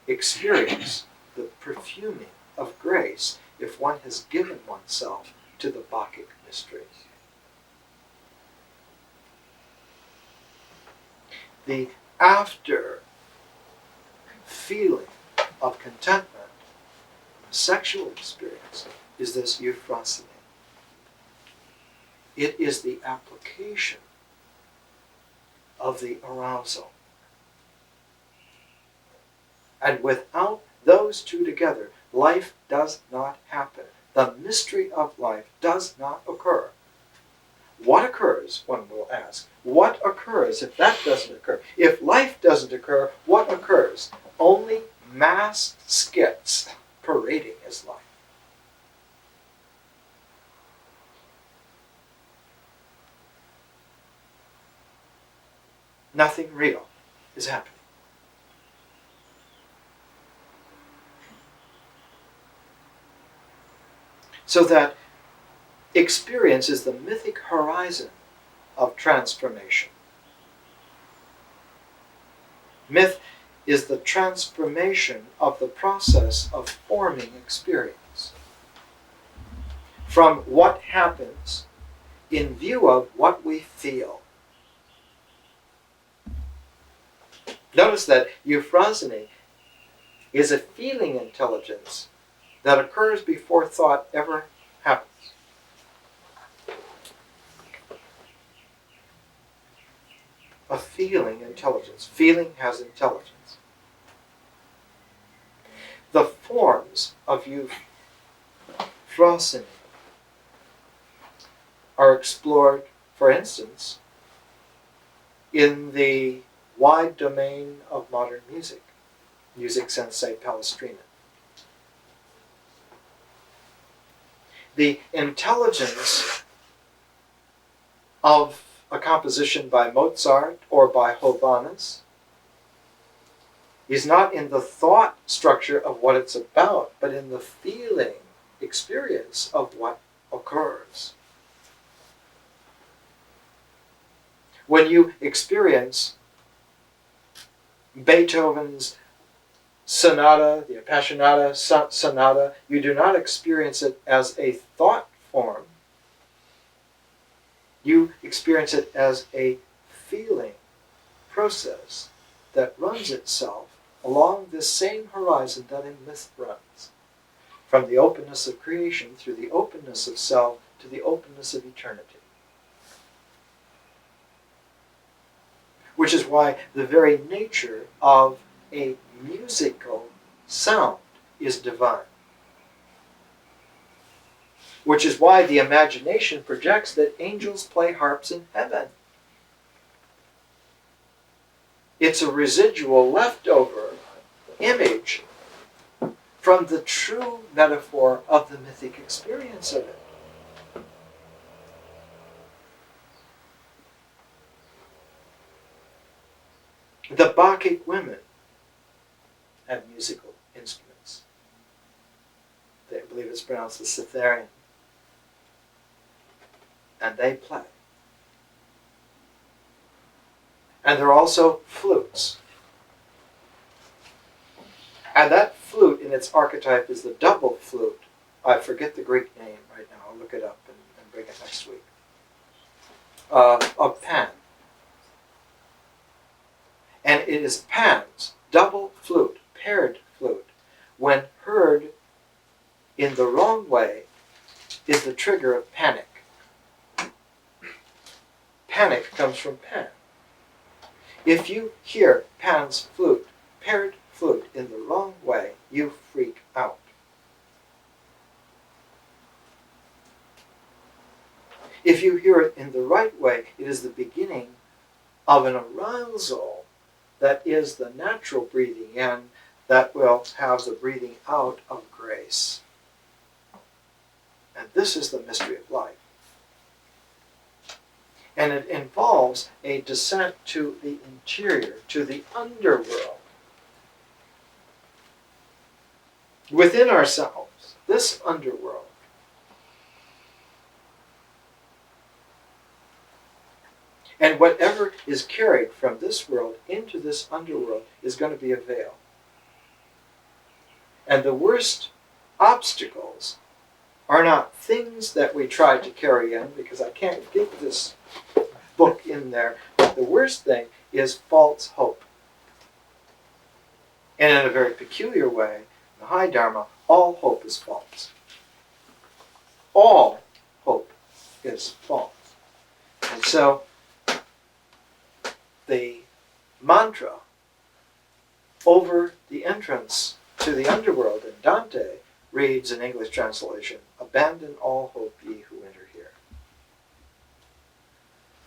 experience the perfuming of grace if one has given oneself to the Bhaktic mysteries. The after feeling of contentment, sexual experience, is this Euphrosine. It is the application of the arousal. And without those two together, life does not happen. The mystery of life does not occur. What occurs, one will ask, what occurs if that doesn't occur? If life doesn't occur, what occurs? Only masked skits parading as life. Nothing real is happening. So that experience is the mythic horizon of transformation. Myth is the transformation of the process of forming experience from what happens in view of what we feel. Notice that Euphrosine is a feeling intelligence that occurs before thought ever happens. A feeling intelligence. Feeling has intelligence. The forms of Euphrosine are explored, for instance, in the wide domain of modern music, music sensae palestrina. The intelligence of a composition by Mozart or by Hovhannes is not in the thought structure of what it's about, but in the feeling, experience of what occurs. When you experience Beethoven's sonata, the Appassionata sonata, you do not experience it as a thought form. You experience it as a feeling process that runs itself along this same horizon that in myth runs, from the openness of creation through the openness of self to the openness of eternity. Which is why the very nature of a musical sound is divine. Which is why the imagination projects that angels play harps in heaven. It's a residual leftover image from the true metaphor of the mythic experience of it. The Bacchic women have musical instruments. They believe it's pronounced the Cytherean. And they play. And there are also flutes. And that flute in its archetype is the double flute. I forget the Greek name right now. I'll look it up and bring it next week. Of Pan. And it is Pan's double flute, paired flute, when heard in the wrong way, is the trigger of panic. Panic comes from Pan. If you hear Pan's flute, paired flute, in the wrong way, you freak out. If you hear it in the right way, it is the beginning of an arousal that is the natural breathing in that will have the breathing out of grace. And this is the mystery of life. And it involves a descent to the interior, to the underworld. Within ourselves, this underworld. And whatever is carried from this world into this underworld is going to be a veil. And the worst obstacles are not things that we try to carry in, because I can't get this book in there. The worst thing is false hope. And in a very peculiar way, in the High Dharma, all hope is false. All hope is false. And so, the mantra over the entrance to the underworld in Dante reads in English translation, "Abandon all hope, ye who enter here."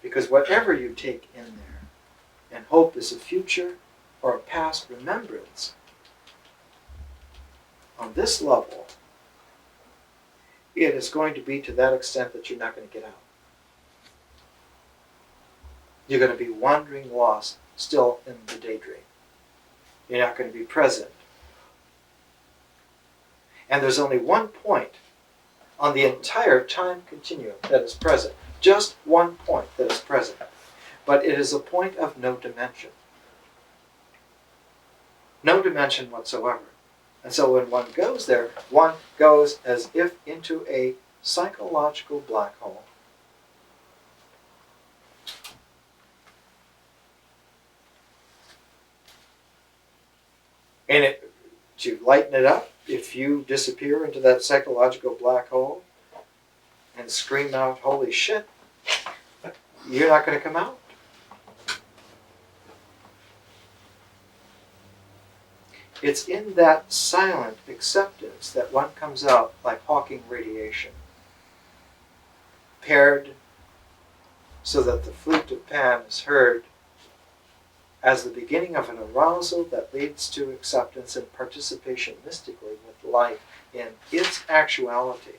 Because whatever you take in there, and hope is a future or a past remembrance, on this level, it is going to be to that extent that you're not going to get out. You're going to be wandering lost, still in the daydream. You're not going to be present. And there's only one point on the entire time continuum that is present. Just one point that is present. But it is a point of no dimension. No dimension whatsoever. And so when one goes there, one goes as if into a psychological black hole. And to lighten it up, if you disappear into that psychological black hole and scream out, "Holy shit," you're not going to come out. It's in that silent acceptance that one comes out like Hawking radiation, paired so that the flute of Pan is heard as the beginning of an arousal that leads to acceptance and participation mystically with life in its actuality.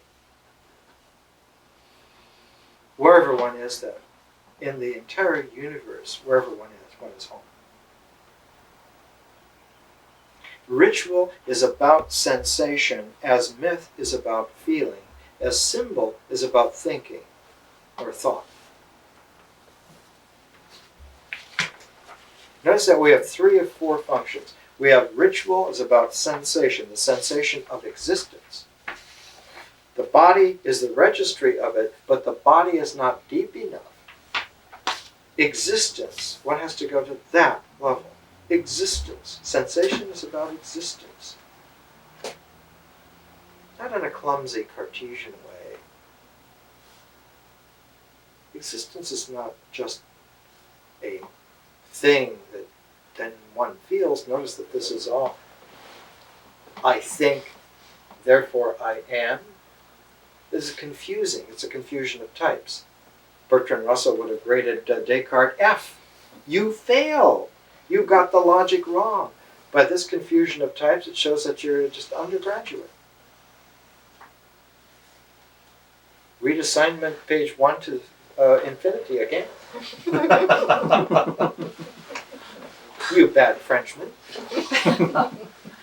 Wherever one is, though, in the entire universe, wherever one is home. Ritual is about sensation, as myth is about feeling, as symbol is about thinking or thought. Notice that we have 3 of 4 functions. We have ritual is about sensation, the sensation of existence. The body is the registry of it, but the body is not deep enough. Existence, one has to go to that level. Existence. Sensation is about existence. Not in a clumsy Cartesian way. Existence is not just a thing that then one feels. Notice that this is all I think, therefore I am. This is confusing. It's a confusion of types. Bertrand Russell would have graded Descartes F. You fail. You got the logic wrong. By this confusion of types, it shows that you're just undergraduate. Read assignment page 1 to infinity again. You bad Frenchman.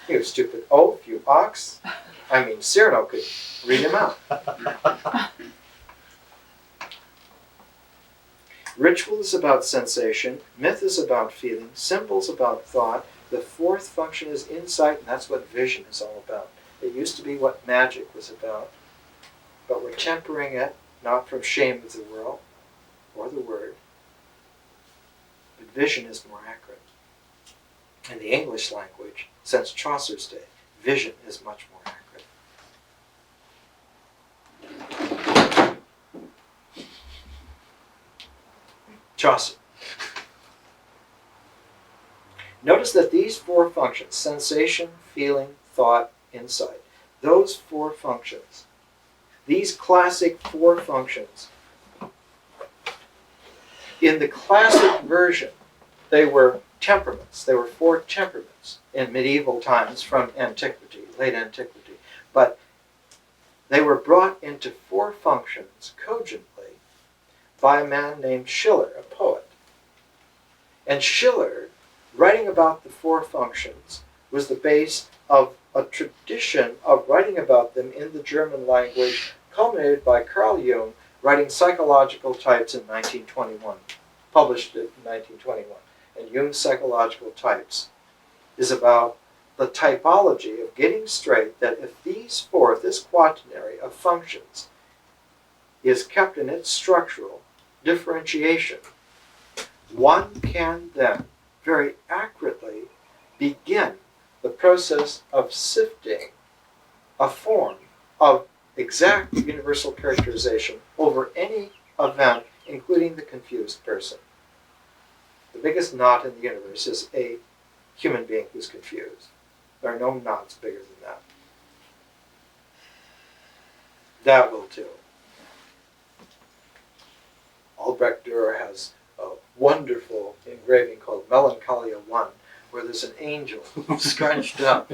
You stupid oaf, you ox. I mean, Cyrano could read him out. Ritual is about sensation, myth is about feeling, symbols about thought. The 4th function is insight, and that's what vision is all about. It used to be what magic was about, but we're tempering it, not from shame of the world or the word, but vision is more accurate. In the English language, since Chaucer's day, vision is much more accurate. Chaucer. Notice that these 4 functions, sensation, feeling, thought, insight, those 4 functions, these classic 4 functions, in the classic version, they were temperaments. They were 4 temperaments in medieval times from antiquity, late antiquity. But they were brought into 4 functions cogently by a man named Schiller, a poet. And Schiller, writing about the 4 functions, was the base of a tradition of writing about them in the German language, culminated by Carl Jung, writing Psychological Types in 1921, published it in 1921. And Jung's Psychological Types is about the typology of getting straight that if these 4, this quaternary of functions, is kept in its structural differentiation, one can then very accurately begin the process of sifting a form of exact universal characterization over any event, including the confused person. The biggest knot in the universe is a human being who's confused. There are no knots bigger than that. That will do. Albrecht Dürer has a wonderful engraving called Melancholia 1, where there's an angel scrunched up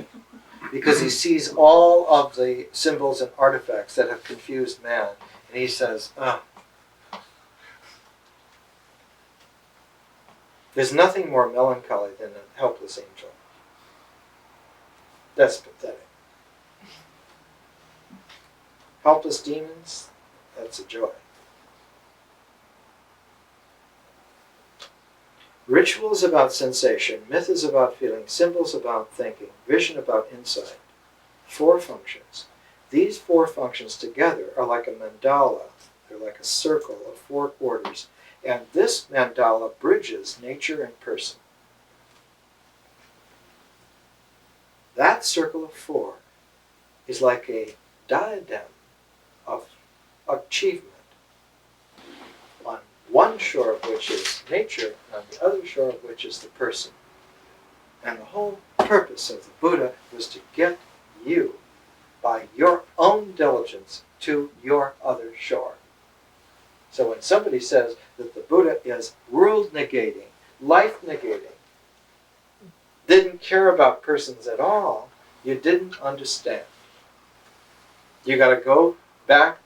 because he sees all of the symbols and artifacts that have confused man. And he says, there's nothing more melancholy than a helpless angel. That's pathetic. Helpless demons, that's a joy. Ritual is about sensation, myth is about feeling, symbols about thinking, vision about insight. 4 functions. These 4 functions together are like a mandala. They're like a circle of 4 quarters. And this mandala bridges nature and person. That circle of 4 is like a diadem of achievement, on one shore of which is nature, and on the other shore of which is the person. And the whole purpose of the Buddha was to get you, by your own diligence, to your other shore. So when somebody says, that the Buddha is world negating, life negating, didn't care about persons at all, you didn't understand. You got to go back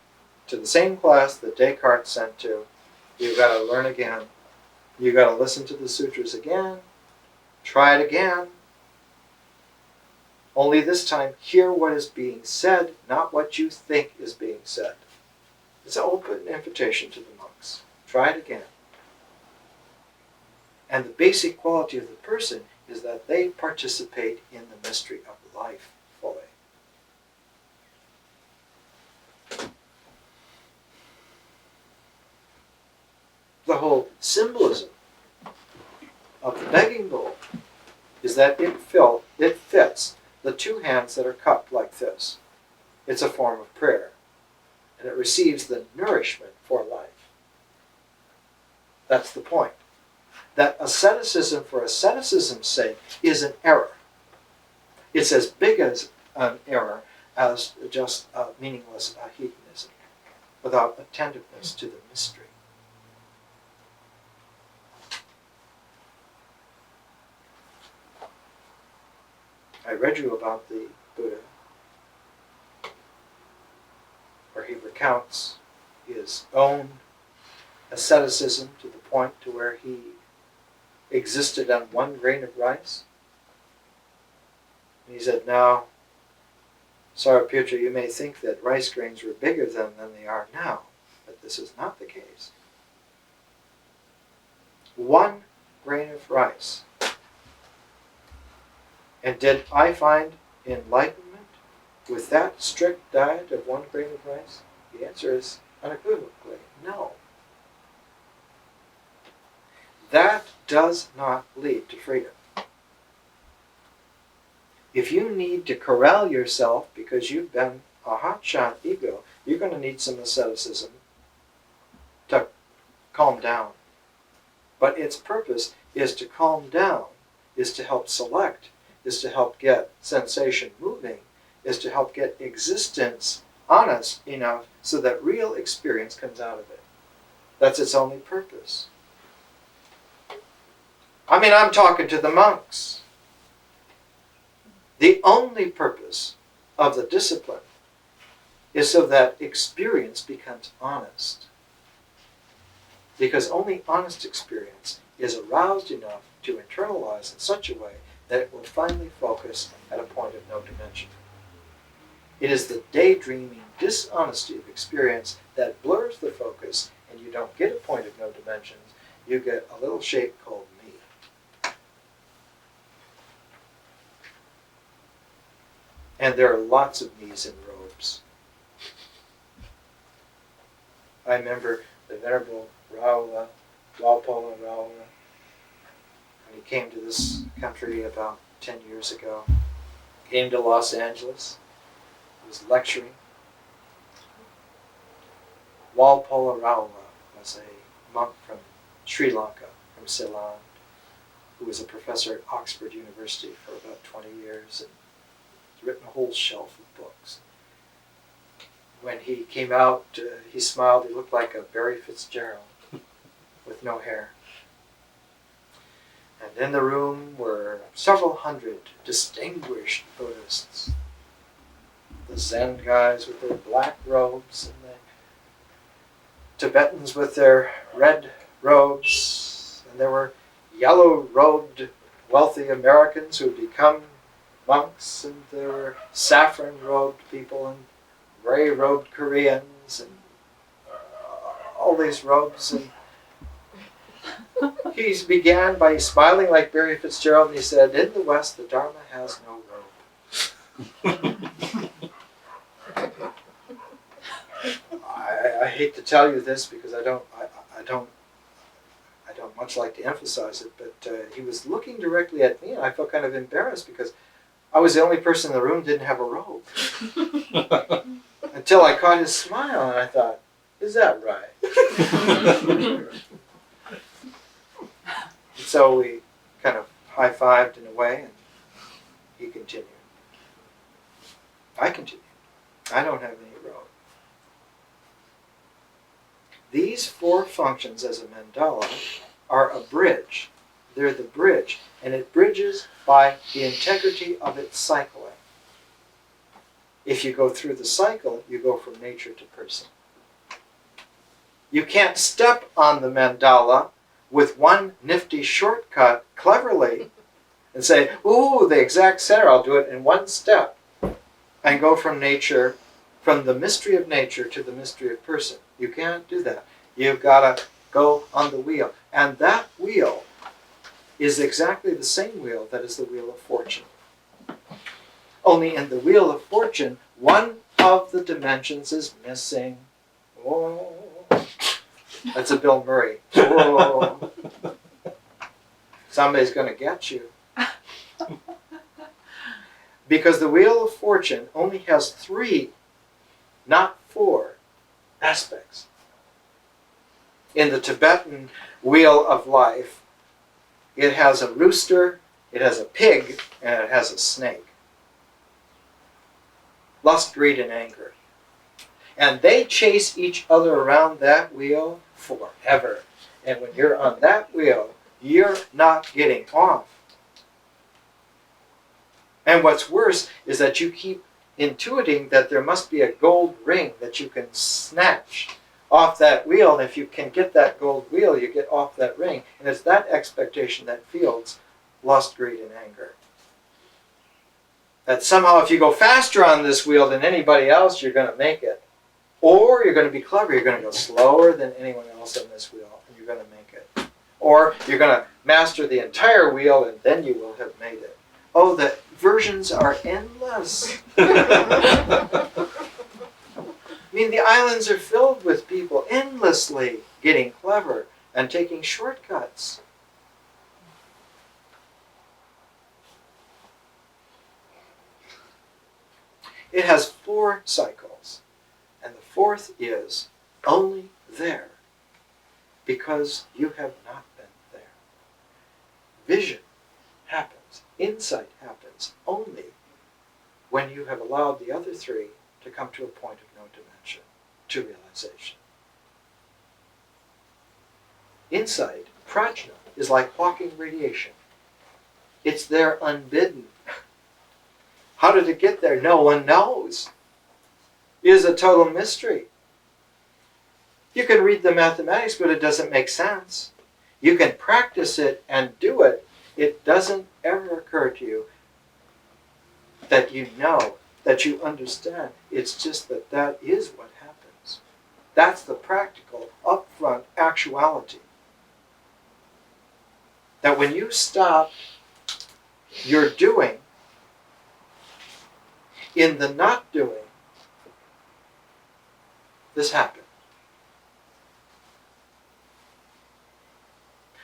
to the same class that Descartes sent to. You got to learn again. You got to listen to the sutras again. Try it again. Only this time, hear what is being said, not what you think is being said. It's an open invitation to the monks. Try it again. And the basic quality of the person is that they participate in the mystery of life fully. The whole symbolism of the begging bowl is that it fits the two hands that are cupped like this. It's a form of prayer, and it receives the nourishment for life. That's the point. That asceticism for asceticism's sake is an error. It's as big as an error as just meaningless hedonism, without attentiveness to the mystery. I read you about the Buddha, where he recounts his own asceticism to the point to where he existed on 1 grain of rice. And he said, now, Sariputra, you may think that rice grains were bigger than they are now, but this is not the case. 1 grain of rice. And did I find enlightenment with that strict diet of 1 grain of rice? The answer is unequivocally no. That does not lead to freedom. If you need to corral yourself because you've been a hotshot ego, you're going to need some asceticism to calm down. But its purpose is to calm down, is to help select, is to help get sensation moving, is to help get existence honest enough so that real experience comes out of it. That's its only purpose. I mean, I'm talking to the monks. The only purpose of the discipline is so that experience becomes honest. Because only honest experience is aroused enough to internalize in such a way that it will finally focus at a point of no dimension. It is the daydreaming dishonesty of experience that blurs the focus, and you don't get a point of no dimensions. You get a little shape called me. And there are lots of me's in robes. I remember the Venerable Walpole Raoula, when he came to this country about 10 years ago. Came to Los Angeles. He was lecturing. Walpole Raoula was a monk from Sri Lanka, from Ceylon, who was a professor at Oxford University for about 20 years and has written a whole shelf of books. When he came out, he smiled. He looked like a Barry Fitzgerald with no hair. And in the room were several hundred distinguished Buddhists. The Zen guys with their black robes and the Tibetans with their red robes. And there were yellow-robed wealthy Americans who had become monks, and there were saffron-robed people and gray-robed Koreans and all these robes. And he began by smiling like Barry Fitzgerald, and he said, in the West, the Dharma has no robe. I hate to tell you this because I don't much like to emphasize it, but he was looking directly at me, and I felt kind of embarrassed because I was the only person in the room who didn't have a robe. Until I caught his smile, and I thought, is that right? And so we kind of high-fived in a way, and he continued. I continued. I don't have any robe. These four functions as a mandala are a bridge. They're the bridge, and it bridges by the integrity of its cycling. If you go through the cycle, you go from nature to person. You can't step on the mandala with one nifty shortcut cleverly and say, ooh, the exact center, I'll do it in one step, and go from nature, from the mystery of nature to the mystery of person. You can't do that. You've got to go on the wheel. And that wheel is exactly the same wheel that is the wheel of fortune. Only in the wheel of fortune, one of the dimensions is missing. Whoa. That's a Bill Murray. Whoa. Somebody's going to get you. Because the wheel of fortune only has 3, not 4, aspects. In the Tibetan wheel of life, it has a rooster, it has a pig, and it has a snake. Lust, greed, and anger. And they chase each other around that wheel forever. And when you're on that wheel, you're not getting off. And what's worse is that you keep intuiting that there must be a gold ring that you can snatch off that wheel. And if you can get that gold wheel, you get off that ring. And it's that expectation that fuels lust, greed, and anger. That somehow if you go faster on this wheel than anybody else, you're going to make it. Or you're going to be clever. You're going to go slower than anyone else on this wheel, and you're going to make it. Or you're going to master the entire wheel, and then you will have made it. Oh, the versions are endless. I mean, the islands are filled with people endlessly getting clever and taking shortcuts. It has 4 cycles, and the 4th is only there because you have not been there. Vision happens, insight happens only when you have allowed the other 3 to come to a point of no dimension, to realization. Insight, prajna, is like hawking radiation. It's there unbidden. How did it get there? No one knows. It is a total mystery. You can read the mathematics, but it doesn't make sense. You can practice it and do it. It doesn't ever occur to you that you know, that you understand. It's just that that is what happens. That's the practical, upfront actuality. That when you stop your doing, in the not doing, this happened.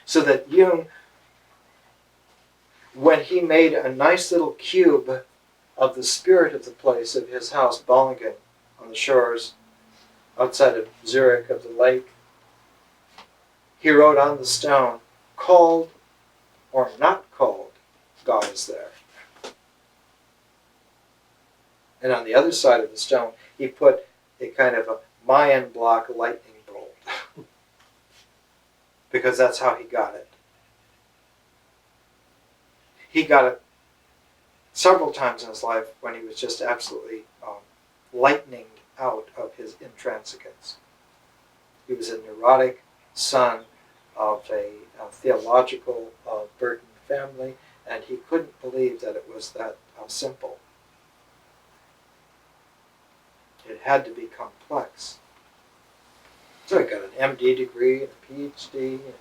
So that Jung, when he made a nice little cube of the spirit of the place, of his house, Bollingen, on the shores outside of Zurich, of the lake, he wrote on the stone, called or not called, God is there. And on the other side of the stone, he put a kind of a Mayan block lightning bolt. Because that's how he got it. He got it several times in his life when he was just absolutely lightninged out of his intransigence. He was a neurotic son of a theological burdened family, and he couldn't believe that it was that simple. It had to be complex. So he got an MD degree and a PhD, and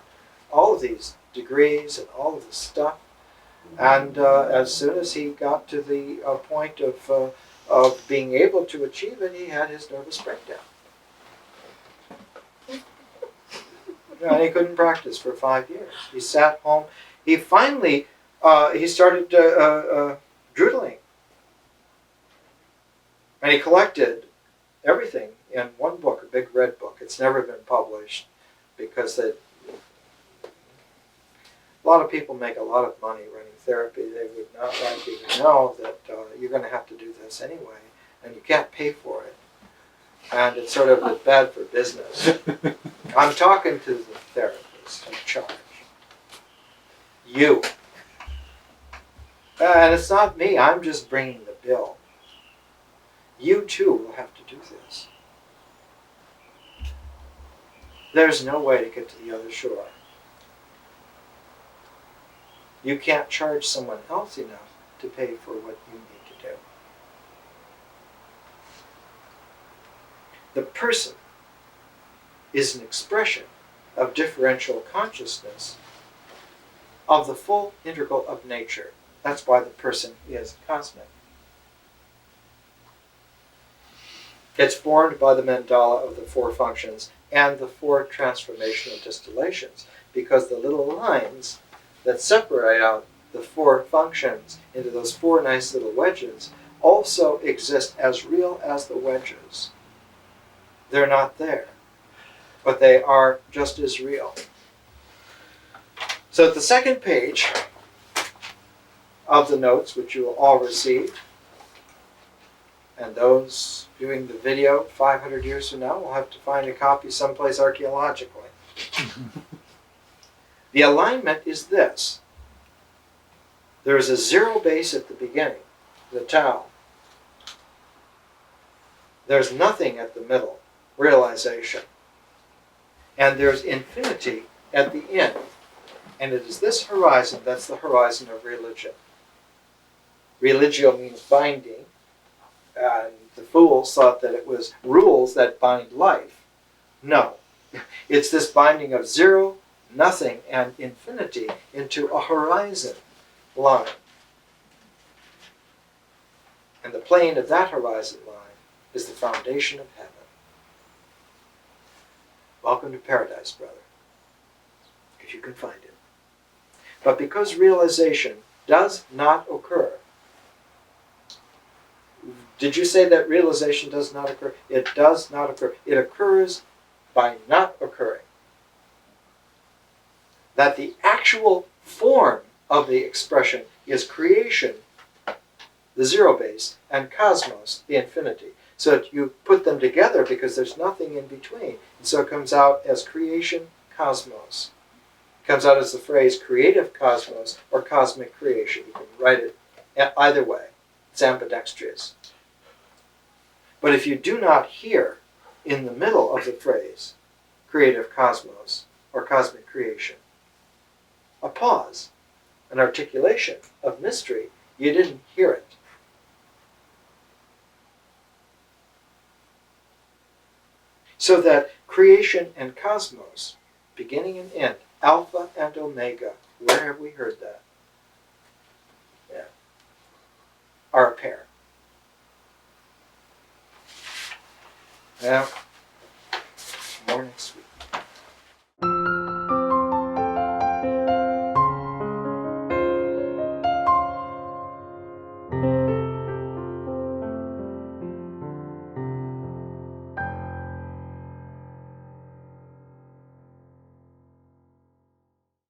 all of these degrees and all of this stuff. And as soon as he got to the point of being able to achieve it, he had his nervous breakdown. And he couldn't practice for 5 years. He sat home. He finally, he started doodling. And he collected everything in one book, a big red book. It's never been published because a lot of people make a lot of money running therapy. They would not like you to know that you're going to have to do this anyway, and you can't pay for it. and it's sort of bad for business. I'm talking to the therapist in charge. You. And it's not me, I'm just bringing the bill. You too will have to do this. There's no way to get to the other shore. You can't charge someone else enough to pay for what you need to do. The person is an expression of differential consciousness of the full integral of nature. That's why the person is cosmic. It's formed by the mandala of the four functions and the four transformational distillations, because the little lines that separate out the four functions into those four nice little wedges also exist as real as the wedges. They're not there, but they are just as real. So at the second page of the notes, which you will all receive, and those viewing the video 500 years from now will have to find a copy someplace archaeologically. The alignment is this. There is a zero base at the beginning, the Tao. There's nothing at the middle, realization. And there's infinity at the end. And it is this horizon that's the horizon of religion. Religio means binding. And the fools thought that it was rules that bind life. No. It's this binding of zero, nothing, and infinity into a horizon line. And the plane of that horizon line is the foundation of heaven. Welcome to paradise, brother, if you can find it. But because realization does not occur, did you say that realization does not occur? It does not occur. It occurs by not occurring. That the actual form of the expression is creation, the zero base, and cosmos, the infinity. So that you put them together because there's nothing in between. And so it comes out as creation, cosmos. It comes out as the phrase creative cosmos or cosmic creation. You can write it either way. It's ambidextrous. But if you do not hear in the middle of the phrase creative cosmos or cosmic creation a pause, an articulation of mystery, you didn't hear it. So that creation and cosmos, beginning and end, alpha and omega, where have we heard that? Yeah. Are a pair. Now,